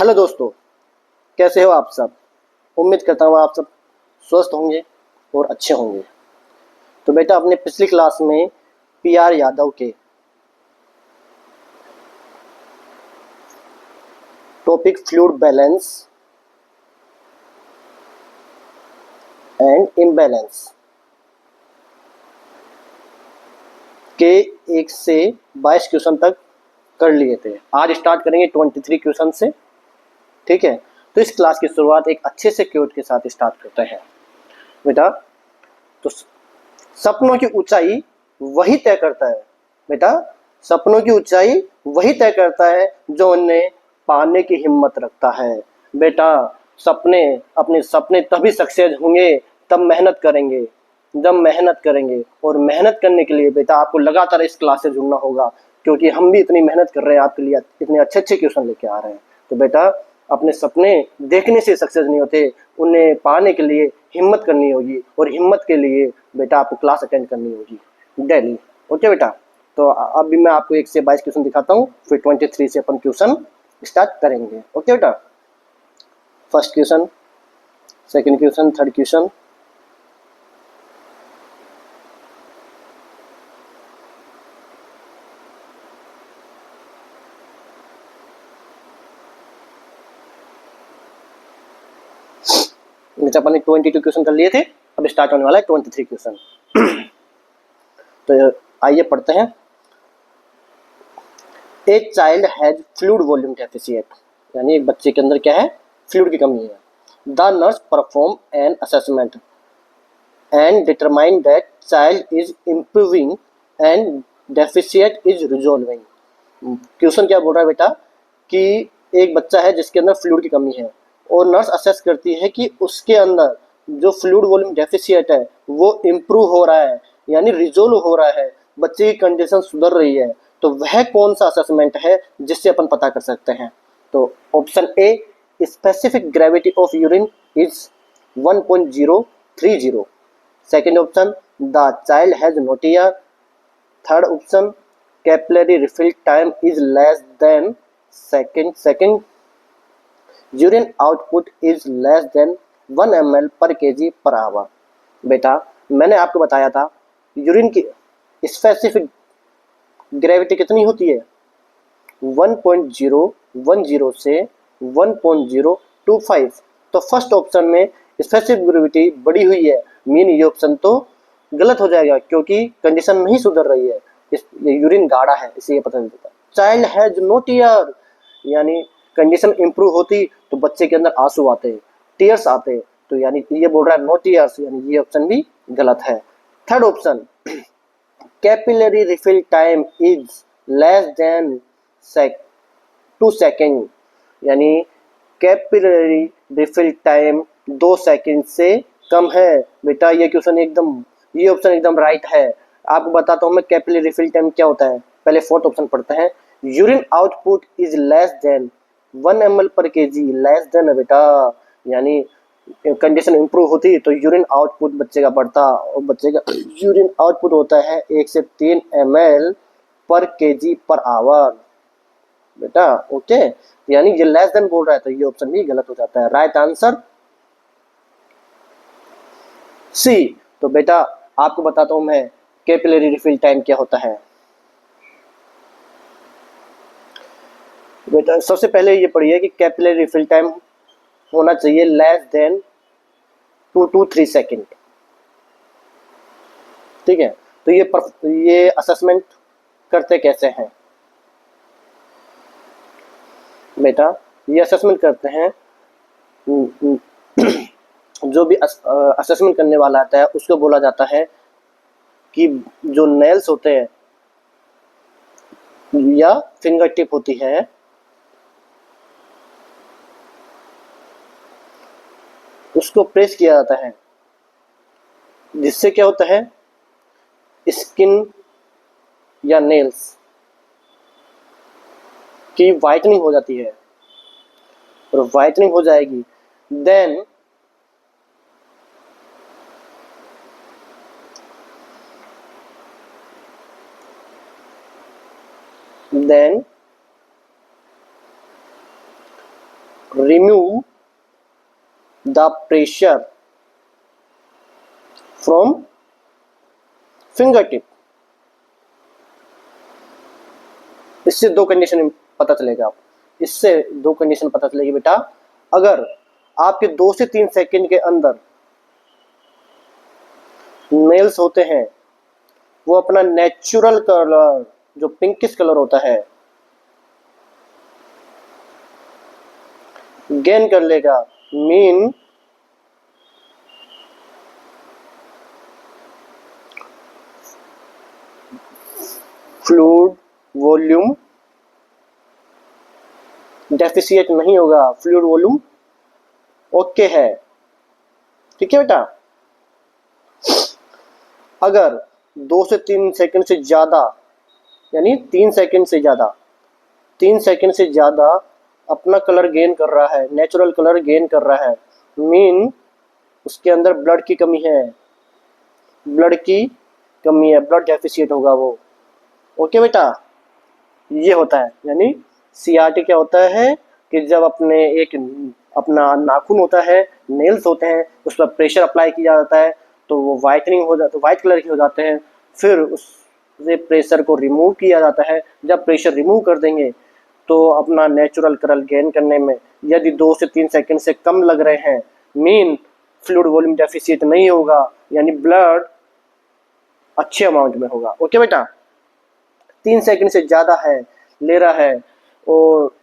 Hello दोस्तों, कैसे हो आप सब। उम्मीद करता हूँ आप सब स्वस्थ होंगे और अच्छे होंगे। तो बेटा, अपने पिछली क्लास में पीआर यादव के topic fluid balance and imbalance के 1 से 22 क्वेश्चन तक कर लिए थे। आज स्टार्ट करेंगे 23 क्वेश्चन से। ठीक है, तो इस क्लास की शुरुआत एक अच्छे से क्योट के साथ स्टार्ट करते हैं बेटा। तो सपनों की ऊंचाई वही तय करता है बेटा, सपनों की ऊंचाई वही तय करता है जो उन्हें पाने की हिम्मत रखता है। बेटा, अपने सपने तभी सक्सेस होंगे तब मेहनत करेंगे, जब मेहनत करेंगे। और मेहनत करने के लिए बेटा आपको लगातार इस क्लास से जुड़ना होगा, क्योंकि हम भी इतनी मेहनत कर रहे हैं आपके लिए, इतने अच्छे अच्छे क्वेश्चन लेके आ रहे हैं। तो बेटा, अपने सपने देखने से सक्सेस नहीं होते, उन्हें पाने के लिए हिम्मत करनी होगी, और हिम्मत के लिए बेटा आपको क्लास अटेंड करनी होगी डेली। ओके बेटा, तो अभी मैं आपको 1 से 22 क्वेश्चन दिखाता हूँ, फिर 23 से अपन क्वेश्चन स्टार्ट करेंगे। ओके बेटा, first question, second question, third question. जैसे अपन ने 22 क्वेश्चन कर लिए थे, अब स्टार्ट होने वाला है 23 क्वेश्चन। तो आइए पढ़ते हैं। A child has fluid volume deficit, यानी एक बच्चे के अंदर क्या है, फ्लूइड की कमी है। The nurse perform an assessment and determine that child is improving and deficit is resolving. Question क्या बोल रहा है बेटा कि एक बच्चा है जिसके अंदर फ्लूइड की कमी है, और नर्स असेस करती है कि उसके अंदर जो फ्लूइड वॉल्यूम डेफिसिट है वो इम्प्रूव हो रहा है, यानी रिजोल्व हो रहा है, बच्चे की कंडीशन सुधर रही है। तो वह कौन सा असेसमेंट है जिससे अपन पता कर सकते हैं। तो option A, specific gravity of urine is 1.030। Second option, the child has no tears. Third option, capillary refill time is less than second, urine output is less than 1 ml per kg per hour. बेटा, मैंने आपको बताया था urine की specific gravity कितनी होती है, 1.010 से 1.025। तो फर्स्ट ऑप्शन में स्पेसिफिक ग्रेविटी बढ़ी हुई है, मीन ये ऑप्शन तो गलत हो जाएगा, क्योंकि कंडीशन नहीं सुधर रही है, यूरिन गाढ़ा है, इसलिए पता नहीं चलता। चाइल्ड हैज नो टीयर, यानी कंडीशन इंप्रूव होती तो बच्चे के अंदर आंसू आते, टीयर्स आते, तो यानी ये बोल रहा है नो टीयर्स, यानी ये ऑप्शन भी गलत है। Third option, capillary refill time is less then 2 second, यानी कैपिलरी रिफिल टाइम 2 सेकेंड से कम है। बेटा ये क्वेश्चन एकदम, ये ऑप्शन एकदम राइट है। आपको बताता हूँ मैं कैपिलरी रिफिल टाइम क्या होता है। पहले फोर्थ ऑप्शन पढ़ते हैं। Urine output is less than 1 ml per kg, less than है बेटा, यानी कंडीशन इंप्रूव होती तो यूरिन आउटपुट बच्चे का बढ़ता, और बच्चे का यूरिन आउटपुट होता है 1 से 3 ml per kg per hour बेटा। ओके, यानी ये लेस देन बोल रहा है, तो ये ऑप्शन भी गलत हो जाता है। Right answer C. तो बेटा आपको बताता हूं मैं कैपिलरी रिफिल टाइम क्या होता है। बेटा सबसे पहले ये पढ़िए कि कैपिलरी रिफिल टाइम होना चाहिए लेस देन 2 to 3 सेकेंड। ठीक है, तो ये असेसमेंट करते कैसे हैं बेटा, ये असेसमेंट करते हैं जो भी असेसमेंट करने वाला आता है उसको बोला जाता है कि जो नेल्स होते हैं या फिंगर टिप होती है, उसको प्रेस किया जाता है, जिससे क्या होता है, स्किन या नेल्स की वाइटनिंग हो जाती है। और वाइटनिंग हो जाएगी, then remove the pressure from fingertip। इससे दो कंडीशन पता चलेगा आप, इससे दो कंडीशन पता चलेगी बेटा। अगर आपके 2 से 3 सेकंड के अंदर नेल्स होते हैं वो अपना नेचुरल कलर जो पिंकिश कलर होता है गेन कर लेगा, मीन फ्लूइड वॉल्यूम डेफिशिएट नहीं होगा, फ्लूइड वॉल्यूम ओके है। ठीक है बेटा। अगर 2 से 3 सेकंड से ज्यादा, यानी 3 सेकंड से ज्यादा, 3 सेकंड से ज्यादा अपना कलर गेन कर रहा है, नेचुरल कलर गेन कर रहा है, मीन उसके अंदर ब्लड की कमी है, ब्लड की कमी है, ब्लड डेफिशिएट होगा वो। ओके बेटा, ये होता है। यानी सीआरटी क्या होता है कि जब अपना नाखून होता है, नेल्स होते हैं, उस पर प्रेशर अप्लाई किया जाता है तो वो वाइटनिंग हो जाता है, वाइट कलर के हो जाते हैं। फिर उससे प्रेशर को रिमूव किया जाता है। जब प्रेशर रिमूव कर देंगे तो अपना नेचुरल कलर गेन करने में यदि 2 से 3 सेकंड से कम लग रहे हैं, मीन फ्लूइड वॉल्यूम डेफिशिएट नहीं होगा, यानी ब्लड अच्छे अमाउंट में होगा। ओके बेटा। 3 सेकंड से ज्यादा है ले रहा है और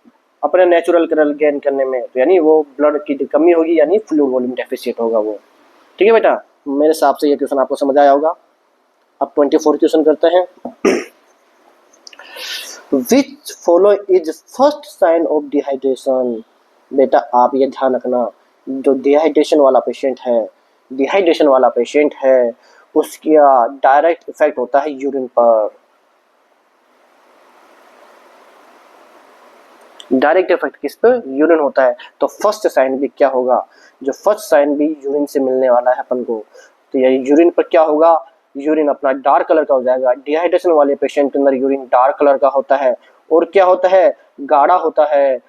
अपने नेचुरल कलर गेन करने में, तो यानी वो ब्लड की कमी होगी, यानी फ्लूइड वॉल्यूम डेफिशिएट होगा वो। ठीक है बेटा, मेरे हिसाब से ये क्वेश्चन आपको समझ आया होगा। अब 24 क्वेश्चन करते हैं। Which follow is first sign of dehydration. बेटा आप ये ध्यान रखना, जो डिहाइड्रेशन वाला पेशेंट है उसका डायरेक्ट इफेक्ट होता है यूरिन पर। डायरेक्ट इफेक्ट किस पे? यूरिन होता है। तो फर्स्ट साइन भी क्या होगा? जो फर्स्ट साइन भी यूरिन से मिलने वाला है अपन को, तो ये यूरिन पर क्या होगा? यूरिन अपना डार्क कलर का हो जाएगा। डिहाइड्रेशन वाले पेशेंट के अंदर यूरिन डार्क कलर का होता है और क्या होता है? गाढ़ा होता है।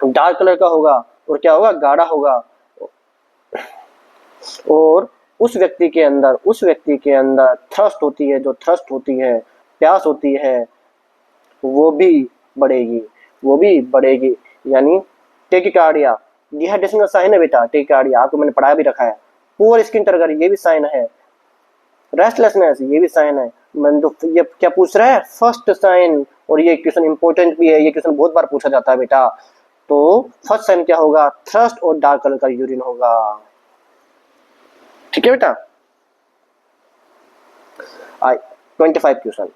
डार्क कलर का होगा और क्या होगा? गाढ़ा होगा। और उस व्यक्ति के अंदर थ्रस्ट होती है, जो थ्रस्ट होती है, प्यास होती है, वो भी बढ़ेगी। यानी टेकिकार्डिया डिहाइड्रेशन का साइन है बेटा। टेकिकार्डिया आपको मैंने पढ़ाया भी रखा है। पुअर स्किन टर्गर ये भी साइन है। रेस्टलेसनेस ये भी साइन है। मैंने तो ये क्या पूछ रहा है? First sign. और ये क्वेश्चन इंपॉर्टेंट भी है, ये क्वेश्चन बहुत बार पूछा जाता है बेटा। तो फर्स्ट साइन क्या होगा? थ्रस्ट और डार्क कलर का यूरिन होगा। ठीक है बेटा। 25 question.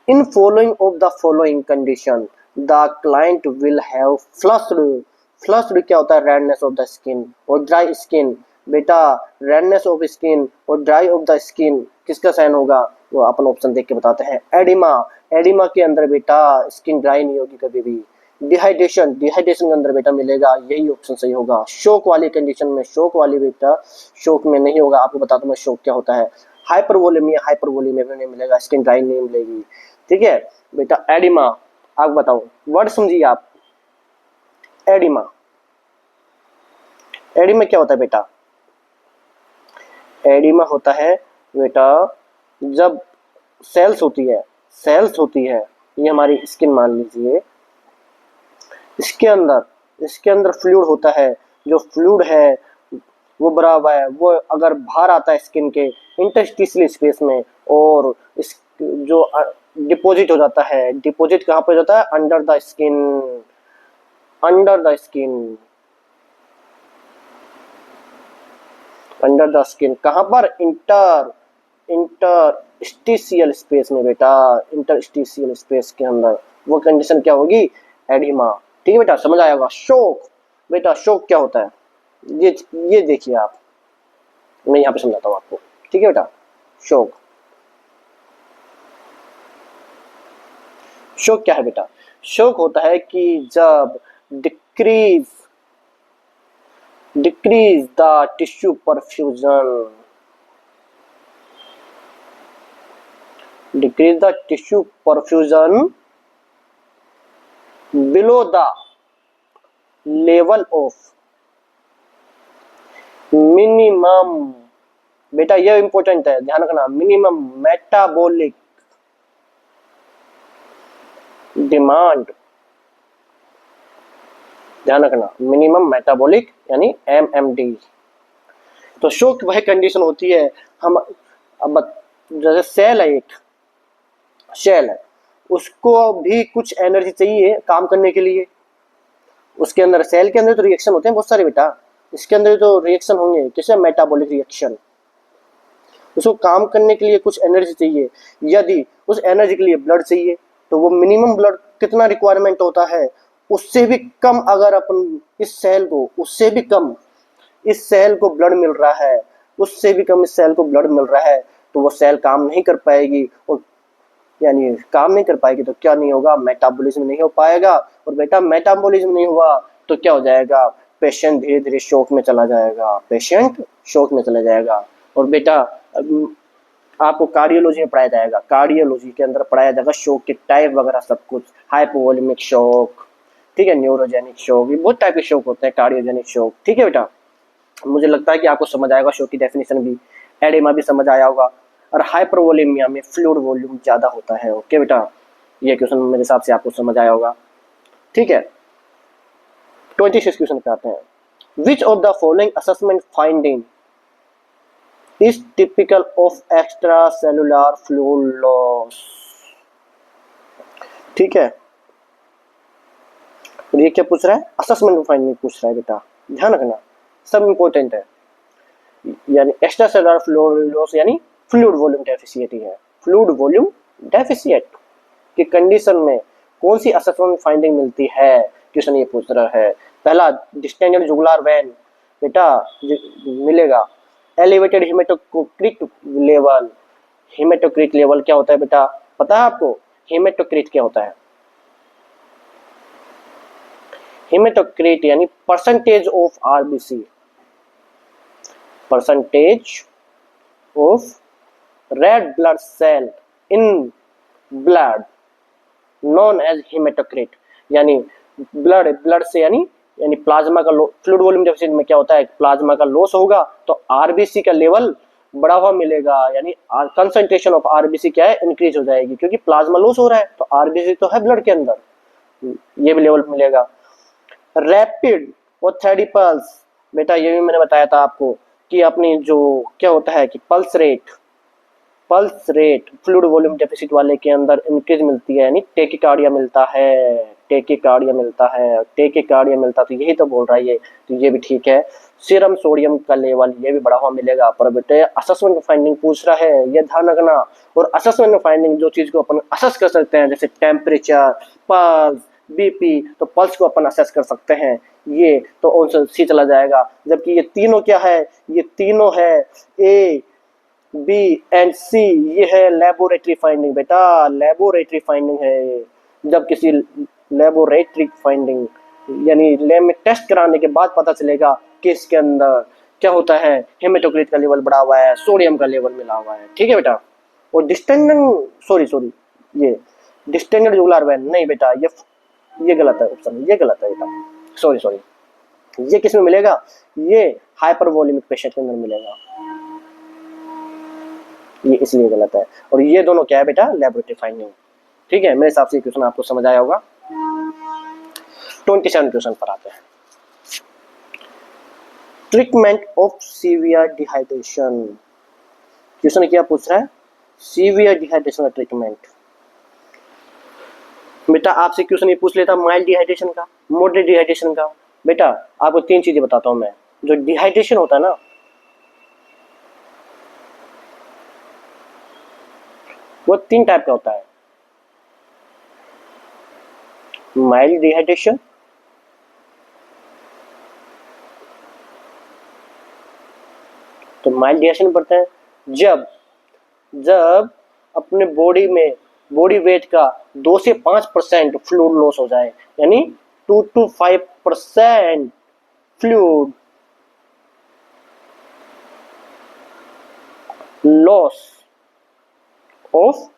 In following of the following condition, the client will have flushed क्या होता है? रेडनेस ऑफ द स्किन और ड्राई स्किन। बेटा रेडनेस ऑफ स्किन और ड्राई ऑफ द स्किन किसका साइन होगा? वो अपन ऑप्शन देख के बताते हैं। एडिमा के अंदर बेटा स्किन ड्राई नहीं होगी कभी भी। डिहाइड्रेशन के अंदर बेटा मिलेगा, यही ऑप्शन सही होगा। शोक वाली कंडीशन में, शोक में नहीं होगा। आपको बताता हूँ मैं शोक क्या होता है। हाइपरवोलेमिया में नहीं मिलेगा, स्किन ड्राई नहीं मिलेगी। ठीक है बेटा। एडिमा आप बताओ, वर्ड समझिए आप। एडिमा क्या होता है बेटा? एडिमा होता है बेटा जब सेल्स होती है, ये हमारी स्किन मान लीजिए, इसके अंदर फ्लूइड होता है। जो फ्लूइड है वो भरा हुआ है, वो अगर बाहर आता है स्किन के इंटरस्टिशियल स्पेस में, और इस जो डिपॉजिट हो जाता है। डिपॉजिट कहाँ पे जाता है? Under the skin. कहाँ पर? इंटरस्टिशियल स्पेस में बेटा, इंटरस्टिशियल स्पेस के अंदर। वो कंडीशन क्या होगी? एडिमा। ठीक है बेटा, समझ आया होगा। शोक बेटा, शोक क्या होता है? ये देखिए आप, मैं यहाँ पे समझाता हूँ आपको। ठीक है बेटा। शोक क्या है बेटा? शोक होता है कि जब decrease the tissue perfusion below the level of minimum, बेटा ये इंपॉर्टेंट है, ध्यान रखना, मिनिमम मेटाबॉलिक डिमांड, ध्यान रखना, मिनिमम मेटाबॉलिक यानी MMD। तो शोक वह कंडीशन होती है, हम अब जैसे सेल है, एक सेल है, उसको भी कुछ एनर्जी चाहिए काम करने के लिए। उसके अंदर, सेल के अंदर तो रिएक्शन होते हैं बहुत सारे बेटा, इसके अंदर तो रिएक्शन होंगे, किसे, मेटाबॉलिक रिएक्शन। उसको काम करने के लिए कुछ एनर्जी चाहिए, यदि उस एनर्जी के लिए ब्लड चाहिए तो वो मिनिमम ब्लड कितना रिक्वायरमेंट होता है, उससे भी कम अगर अपन इस सेल को, उससे भी कम इस सेल को ब्लड मिल रहा है, उससे भी कम इस सेल को ब्लड मिल रहा है, तो वो सेल काम नहीं कर पाएगी, और यानी काम नहीं कर पाएगी तो क्या नहीं होगा, मेटाबॉलिज्म नहीं हो पाएगा, और बेटा मेटाबॉलिज्म नहीं हुआ तो क्या हो जाएगा, पेशेंट धीरे धीरे शोक में चला जाएगा, पेशेंट शोक में चला जाएगा। और बेटा आपको कार्डियोलॉजी में पढ़ाया जाएगा, कार्डियोलॉजी के अंदर पढ़ाया जाएगा शोक के टाइप वगैरह सब कुछ, हाइपोवोलेमिक शोक, ठीक है, न्यूरोजेनिक शोक, ये बहुत टाइप के शोक होते हैं, कार्डियोजेनिक शोक, ठीक है बेटा। मुझे लगता है कि आपको समझ आएगा, शोक की डेफिनेशन भी, एडेमा भी समझ आया होगा, और हाइपरवोलेमिया में फ्लूइड वॉल्यूम ज्यादा होता है, ओके बेटा, ये क्वेश्चन मेरे हिसाब से आपको समझ आया होगा, ठीक है। 26 क्वेश्चन पे आते हैं। Which of the following assessment finding is typical of extra cellular fluid loss, ठीक है। और ये क्या पूछ रहा है, असेसमेंट फाइंडिंग पूछ रहा है बेटा, ध्यान रखना, सब इंपॉर्टेंट है। यानी एक्स्ट्रा सेलुलर फ्लूइड लॉस यानी फ्लूइड वॉल्यूम डेफिशिएंसी है, फ्लूइड वॉल्यूम डेफिशिएंट की कंडीशन में कौन सी असेसमेंट फाइंडिंग मिलती है, क्वेश्चन ये पूछ रहा है। पहला, डिस्टेंडेड जुगुलर वेन, बेटा मिलेगा। Elevated haematocrit level, haematocrit level क्या होता है बेटा, पता है आपको, हेमेटोक्रिट क्या होता है, हेमेटोक्रिट यानी percentage of RBC, percentage of red blood cell in blood known as haematocrit, यानी ब्लड से यानी प्लाज्मा का फ्लूइड वॉल्यूम डेफिसिट में क्या होता है, प्लाज्मा का लॉस होगा तो आरबीसी का लेवल बढ़ा हुआ मिलेगा, यानी कंसंट्रेशन ऑफ आरबीसी क्या है, इंक्रीज हो जाएगी, क्योंकि प्लाज्मा लॉस हो रहा है तो आरबीसी तो है ब्लड के अंदर, ये भी लेवल मिलेगा। रैपिड और थ्रेडी पल्स, बेटा ये भी मैंने बताया था आपको कि अपनी जो क्या होता है कि pulse rate fluid volume deficit वाले के अंदर इंक्रीज मिलती है, यानी टेकिकार्डिया मिलता है, टेकिकार्डिया मिलता है, टेकिकार्डिया मिलता, तो यही तो बोल रहा है ये, तो ये भी ठीक है। सीरम सोडियम का लेवल ये भी बढ़ा हुआ मिलेगा, पर बेटे असेसमेंट फाइंडिंग पूछ रहा है, ये ध्यान रखना। और असेसमेंट फाइंडिंग जो चीज को अपन असेस कर सकते हैं, जैसे टेम्परेचर, पल्स, बीपी, तो पल्स को अपन असेस कर सकते हैं, ये तो आंसर सी चला जाएगा। जबकि ये तीनों क्या है, ये तीनों है ए बी एंड सी, ये है लेबोरेटरी फाइंडिंग, बेटा लेबोरेटरी फाइंडिंग है। जब किसी लेबोरेटरी फाइंडिंग यानी लैब में टेस्ट कराने के बाद पता चलेगा कि इसके अंदर क्या होता है, हेमेटोक्रिट का लेवल बढ़ा हुआ है, सोडियम का लेवल मिला हुआ है, ठीक है बेटा। और डिस्टेंडेड सॉरी ये डिस्टेंडेड जुगुलर वेन नहीं बेटा, ये गलत है ऑप्शन, ये गलत है बेटा, सॉरी ये किस में मिलेगा, ये हाइपरवोलेमिक पेशेंट के अंदर मिलेगा, ये इसलिए गलत है। और ये दोनों क्या है बेटा, लैबोरेटरी फाइंडिंग, ठीक है। मेरे हिसाब से क्वेश्चन आपको समझ आया होगा। 27 क्वेश्चन पर आते हैं। Treatment of severe dehydration, question क्या पूछ रहा है, सीवियर डिहाइड्रेशन का ट्रीटमेंट। बेटा आपसे क्वेश्चन ये पूछ लेता माइल्ड डिहाइड्रेशन का, मॉडरेट डिहाइड्रेशन का। बेटा आपको तीन चीजें बताता हूं मैं, जो डिहाइड्रेशन होता है ना, वो तीन टाइप का होता है, माइल्ड डिहाइड्रेशन, तो माइल्ड डिहाइड्रेशन पढ़ते हैं जब अपने बॉडी में बॉडी वेट का 2 से 5% फ्लूइड लॉस हो जाए, यानी 2 to 5% fluid loss of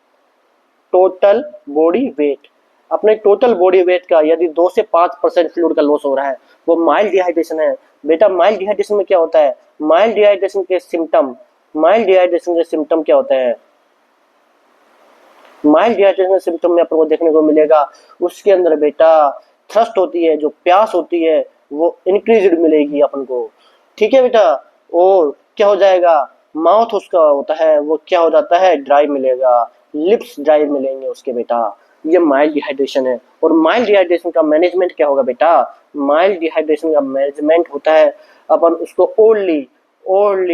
total body weight अपने टोटल बॉडी वेट का यदि 2 से 5% फ्लूइड का लॉस हो रहा है, वो माइल्ड डिहाइड्रेशन है। बेटा माइल्ड डिहाइड्रेशन में क्या होता है, माइल्ड डिहाइड्रेशन के सिम्टम क्या होते हैं, माइल्ड डिहाइड्रेशन सिम्टम में अपन को देखने को मिलेगा, उसके अंदर बेटा थ्रस्ट होती है, जो प्यास होती है वो इंक्रीज्ड मिलेगी अपन को, ठीक है बेटा। और क्या हो जाएगा, माउथ उसका होता है वो क्या हो जाता है, ड्राई मिलेगा, लिप्स ड्राई मिलेंगे उसके बेटा। ये माइल्ड डिहाइड्रेशन है। और माइल्ड डिहाइड्रेशन का मैनेजमेंट क्या होगा बेटा, माइल्ड डिहाइड्रेशन का मैनेजमेंट होता है अपन उसको ओरली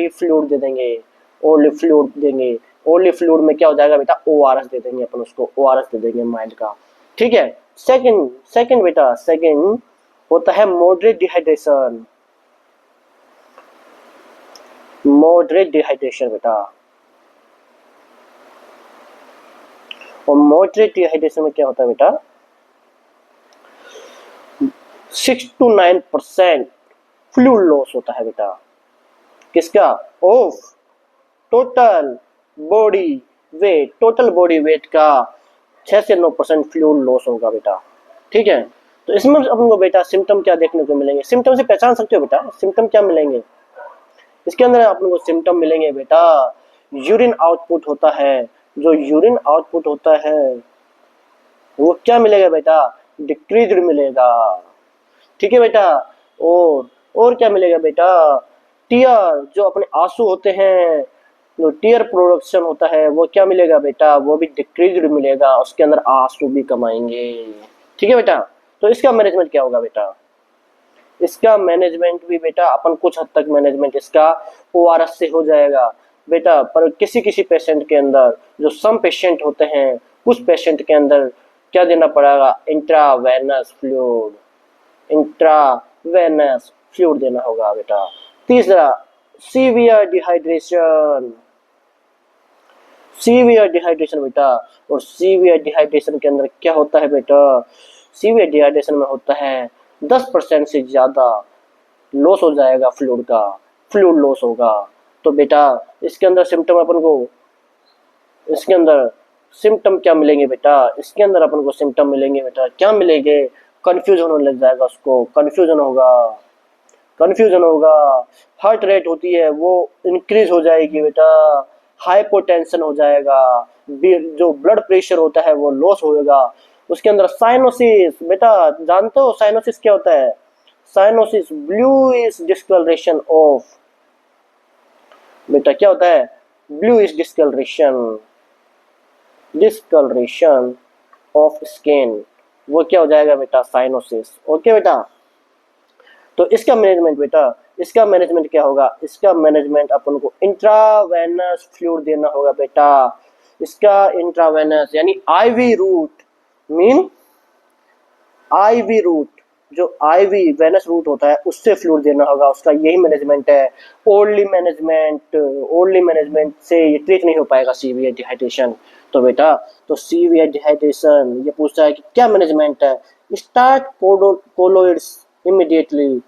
फ्लूइड दे देंगे, ओरली फ्लूइड देंगे। ओरली फ्लूइड में क्या हो जाएगा बेटा, ओआरएस दे देंगे अपन उसको, ओआरएस दे देंगे माइल्ड का, ठीक है। सेकंड बेटा, सेकंड होता है मॉडरेट डिहाइड्रेशन, मॉडरेट डिहाइड्रेशन बेटा। और मॉडरेट डिहाइड्रेशन में क्या होता है बेटा, 6 to 9% फ्लूइड लॉस होता है बेटा, किसका, of total body weight, total body weight का 6 से 9% फ्लूइड लॉस होगा बेटा, ठीक है। तो इसमें अपन को बेटा सिम्टम क्या देखने को मिलेंगे, सिम्टम से पहचान सकते हो बेटा, सिम्टम क्या मिलेंगे इसके अंदर, अपन को सिम्टम मिलेंगे बेटा, यूरिन आउटपुट होता है, जो यूरिन आउटपुट होता है वो क्या मिलेगा बेटा, डिक्रीज्ड मिलेगा, ठीक है बेटा। और क्या मिलेगा बेटा, टीयर, जो अपने आंसू होते हैं, जो टीयर प्रोडक्शन होता है वो क्या मिलेगा बेटा, वो भी डिक्रीज्ड मिलेगा, उसके अंदर आंसू भी कम आएंगे, ठीक है बेटा। तो इसका मैनेजमेंट क्या होगा बेटा, इसका मैनेजमेंट भी बेटा अपन कुछ हद तक मैनेजमेंट इसका ओआरएस से हो जाएगा बेटा। पर किसी किसी पेशेंट के अंदर, जो सम पेशेंट होते हैं, कुछ पेशेंट के अंदर क्या देना पड़ेगा, इंट्रावेनस फ्लूइड, इंट्रावेनस फ्लूइड देना होगा बेटा। तीसरा सीवियर डिहाइड्रेशन, सीवियर डिहाइड्रेशन बेटा। और सीवियर डिहाइड्रेशन के अंदर क्या होता है बेटा, सीवियर डिहाइड्रेशन में होता है 10% से ज्यादा लॉस हो जाएगा फ्लूइड का, फ्लूइड लॉस होगा। तो बेटा इसके अंदर सिम्टम अपन को, इसके अंदर सिम्टम क्या मिलेंगे बेटा, इसके अंदर अपन को सिम्टम मिलेंगे बेटा, क्या मिलेंगे, कंफ्यूजन होने लग जाएगा उसको, कंफ्यूजन होगा, हार्ट रेट होती है वो इंक्रीज हो जाएगी बेटा, हाइपोटेंशन हो जाएगा, जो ब्लड प्रेशर होता है वो लॉस होगा। उसके अंदर साइनोसिस, बेटा जानते हो साइनोसिस क्या होता है, साइनोसिस ब्लूइश डिस्कलरेशन ऑफ, बेटा क्या होता है, ब्लूइश डिस्कलरेशन ऑफ स्किन, वो क्या हो जाएगा बेटा, साइनोसिस, ओके बेटा। तो इसका मैनेजमेंट बेटा, इसका मैनेजमेंट क्या होगा, इसका मैनेजमेंट अपन को इंट्रावेनस फ्लूइड देना होगा बेटा। इसका इंट्रावेनस यानी IV route, mean IV route, जो आईवी वेनस रूट होता है उससे फ्लूइड देना होगा, उसका यही मैनेजमेंट है। ओरली मैनेजमेंट से ये ट्रीट नहीं हो पाएगा सीवियर डिहाइड्रेशन। तो बेटा तो सीवियर डिहाइड्रेशन ये पूछता है कि क्या मैनेजमेंट है, स्टार्ट कोलोइड्स इमीडिएटली,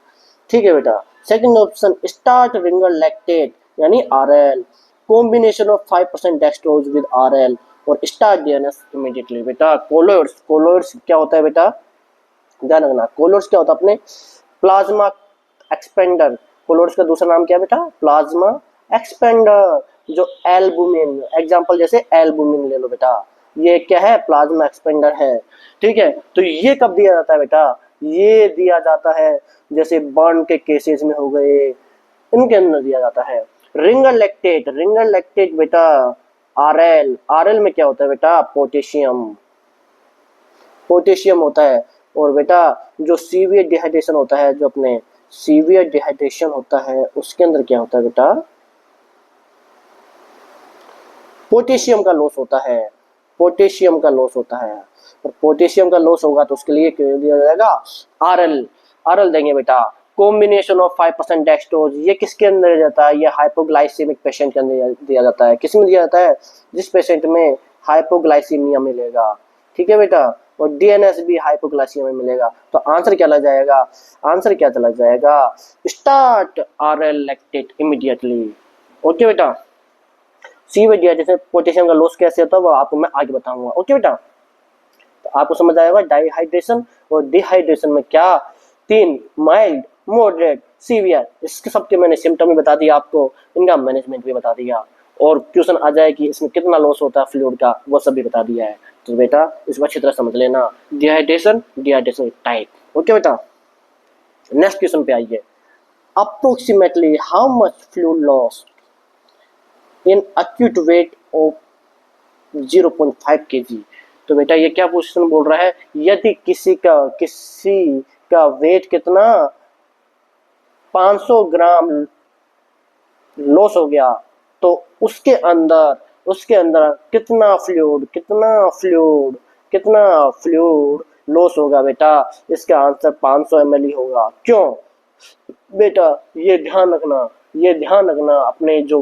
ठीक है बेटा। Second option start Ringer lactate यानी RL, combination of 5% dextrose with RL, और स्टार्ट डीएनएस इमीडिएटली। बेटा कोलोइड्स क्या होता है बेटा, ध्यान रखना, कोलोइड्स क्या होता है अपने प्लाज्मा एक्सपेंडर, कोलोइड्स का दूसरा नाम क्या है बेटा, प्लाज्मा एक्सपेंडर। जो एल्बुमिन, एग्जांपल जैसे एल्बुमिन ले लो बेटा, ये क्या है, प्लाज्मा एक्सपेंडर है, ठीक है। तो ये कब दिया जाता है बेटा, ये दिया जाता है जैसे बर्न के केसेस में हो गए, इनके अंदर दिया जाता है। रिंगर लैक्टेट बेटा आरएल में क्या होता है बेटा, पोटेशियम होता है। और बेटा जो सीवियर डिहाइड्रेशन होता है, जो अपने सीवियर डिहाइड्रेशन होता है उसके अंदर क्या होता है बेटा, पोटेशियम का लॉस होता है, पोटेशियम का लॉस होता है। और पोटेशियम का लॉस होगा तो उसके लिए क्या दिया जाएगा, आरएल देंगे बेटा। कॉम्बिनेशन ऑफ 5% डेक्सट्रोज, ये किसके अंदर जाता है, ये हाइपोग्लाइसेमिक पेशेंट के अंदर दिया जाता है। किस में दिया जाता है, जिस पेशेंट में हाइपोग्लाइसीमिया मिलेगा, ठीक है बेटा। और डीएनएस भी हाइपोग्लाइसीमिया में मिलेगा। तो आंसर क्या लग जाएगा, आंसर क्या चला जाएगा, start RL lactate immediately, okay बेटा। सीवियर डिहाइड्रेशन पोटेशियम का लॉस कैसे होता है वो आपको मैं आगे बताऊंगा, ओके बेटा। तो तो आपको समझ आएगा डाइहाइड्रेशन और डिहाइड्रेशन में क्या, 3 माइल्ड, मॉडरेट, सीवियर, इसके सबके मैंने सिम्टम भी बता दिया आपको, इनका मैनेजमेंट भी बता दिया, और क्वेश्चन आ जाए कि इसमें कितना लॉस होता है फ्लूइड का, वो सब भी बता दिया है। तो बेटा इसको अच्छी तरह समझ लेना, डिहाइड्रेशन टाइप। ओके बेटा, नेक्स्ट क्वेश्चन पे आइए। Approximately how much fluid loss in acute weight of 0.5 kg। तो बेटा ये क्या क्वेश्चन बोल रहा है, यदि किसी का वेट कितना 500 ग्राम लॉस हो गया, तो उसके अंदर कितना फ्लूइड लॉस होगा बेटा, इसका आंसर 500 ml ही होगा। क्यों बेटा, ये ध्यान रखना अपने जो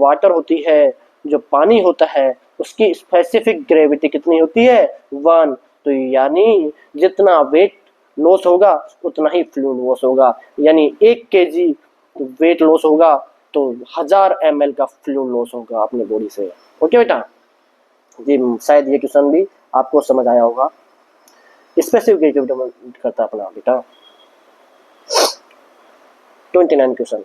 वाटर होती है, जो पानी होता है, उसकी स्पेसिफिक ग्रेविटी कितनी होती है, 1। तो यानी जितना वेट लॉस होगा उतना ही फ्लूइड लॉस होगा, यानी 1 kg वेट लॉस होगा तो 1000 ml का फ्लूइड लॉस होगा अपने बॉडी से। ओके बेटा, जी शायद ये क्वेश्चन भी आपको समझ आया होगा। स्पेसिफिक ग्रेविटी करता अपना बेटा। 29 question,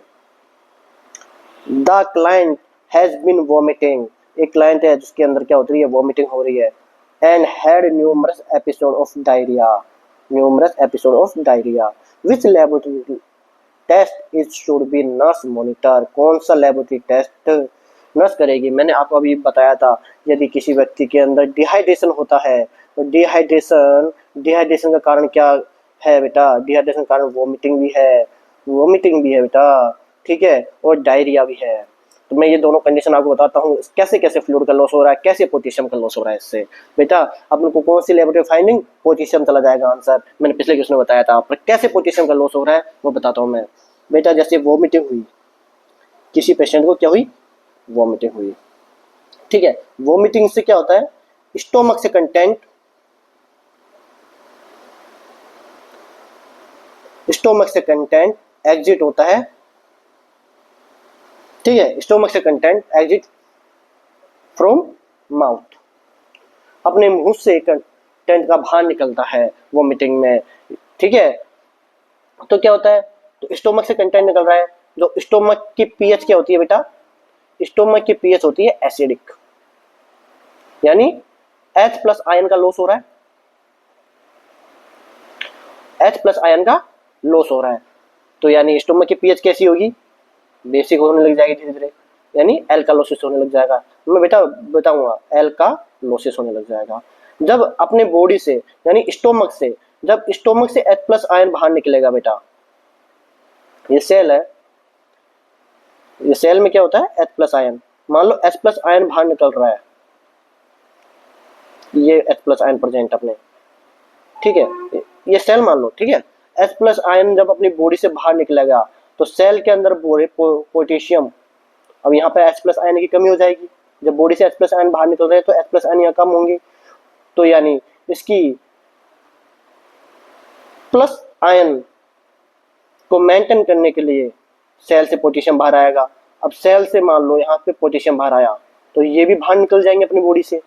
the client has been vomiting, एक क्लाइंट है जिसके अंदर क्या होती है, वॉमिटिंग हो रही है, and had numerous episode of diarrhoea, which laboratory test is should be nurse monitor, कौन सा लेबोरेटरी टेस्ट नर्स करेगी। मैंने आपको अभी बताया था, यदि किसी व्यक्ति के अंदर डिहाइड्रेशन होता है तो डिहाइड्रेशन का कारण क्या है बेटा, डिहाइड्रेशन का कारण वॉमिटिंग भी है बेटा, ठीक है, और डायरिया भी है। तो मैं ये दोनों कंडीशन आपको बताता हूँ, कैसे कैसे फ्लूइड का लॉस हो रहा है, कैसे पोटेशियम का लॉस हो रहा है इससे। बेटा अपन को कौन सी लेबोरेटरी फाइंडिंग, पोटेशियम चला जाएगा आंसर, मैंने पिछले क्वेश्चन में बताया था। पर कैसे पोटेशियम का लॉस हो रहा है वो बताता हूँ मैं। बेटा जैसे वॉमिटिंग हुई, किसी पेशेंट को क्या हुई, वॉमिटिंग हुई, ठीक है, वॉमिटिंग से क्या होता है, स्टोमक से कंटेंट एग्जिट होता है, ठीक है, स्टोमक से कंटेंट एग्जिट फ्रॉम माउथ, अपने मुंह से कंटेंट का बाहर निकलता है वॉमिटिंग में, ठीक है। तो क्या होता है, तो स्टोमक से कंटेंट निकल रहा है, जो स्टोमक की पीएच क्या होती है बेटा, स्टोमक की पीएच होती है एसिडिक, यानी H+ आयन का लॉस हो रहा है, H+ आयन का लॉस हो रहा है, तो यानी स्टोमक की पीएच कैसी होगी, बेसिक होने लग जाएगी धीरे धीरे, यानी एल्कालोसिस होने लग जाएगा। मैं बेटा बताऊंगा, एल्कालोसिस होने लग जाएगा जब अपने बॉडी से, यानी स्टोमक से, जब स्टोमक से H+ आयन बाहर निकलेगा बेटा, ये सेल है, ये सेल में क्या होता है, H+ आयन, मान लो H+ आयन बाहर निकल रहा है, ये H+ आयन प्रेजेंट अपने, ठीक है, ये सेल मान लो, ठीक है, H+ आयन जब अपनी बॉडी से बाहर निकलेगा तो सेल के अंदर पोटेशियम, अब यहाँ पे H+ आयन की कमी हो जाएगी, जब बॉडी से H+ आयन बाहर निकल रहे हैं तो H+ आयन यहाँ कम होंगे, तो यानी इसकी प्लस आयन को मेंटेन करने के लिए सेल से पोटेशियम बाहर आएगा। अब सेल से मान लो यहाँ पे पोटेशियम बाहर आया, तो ये भी बाहर निकल जाएंगे अपनी बॉडी से,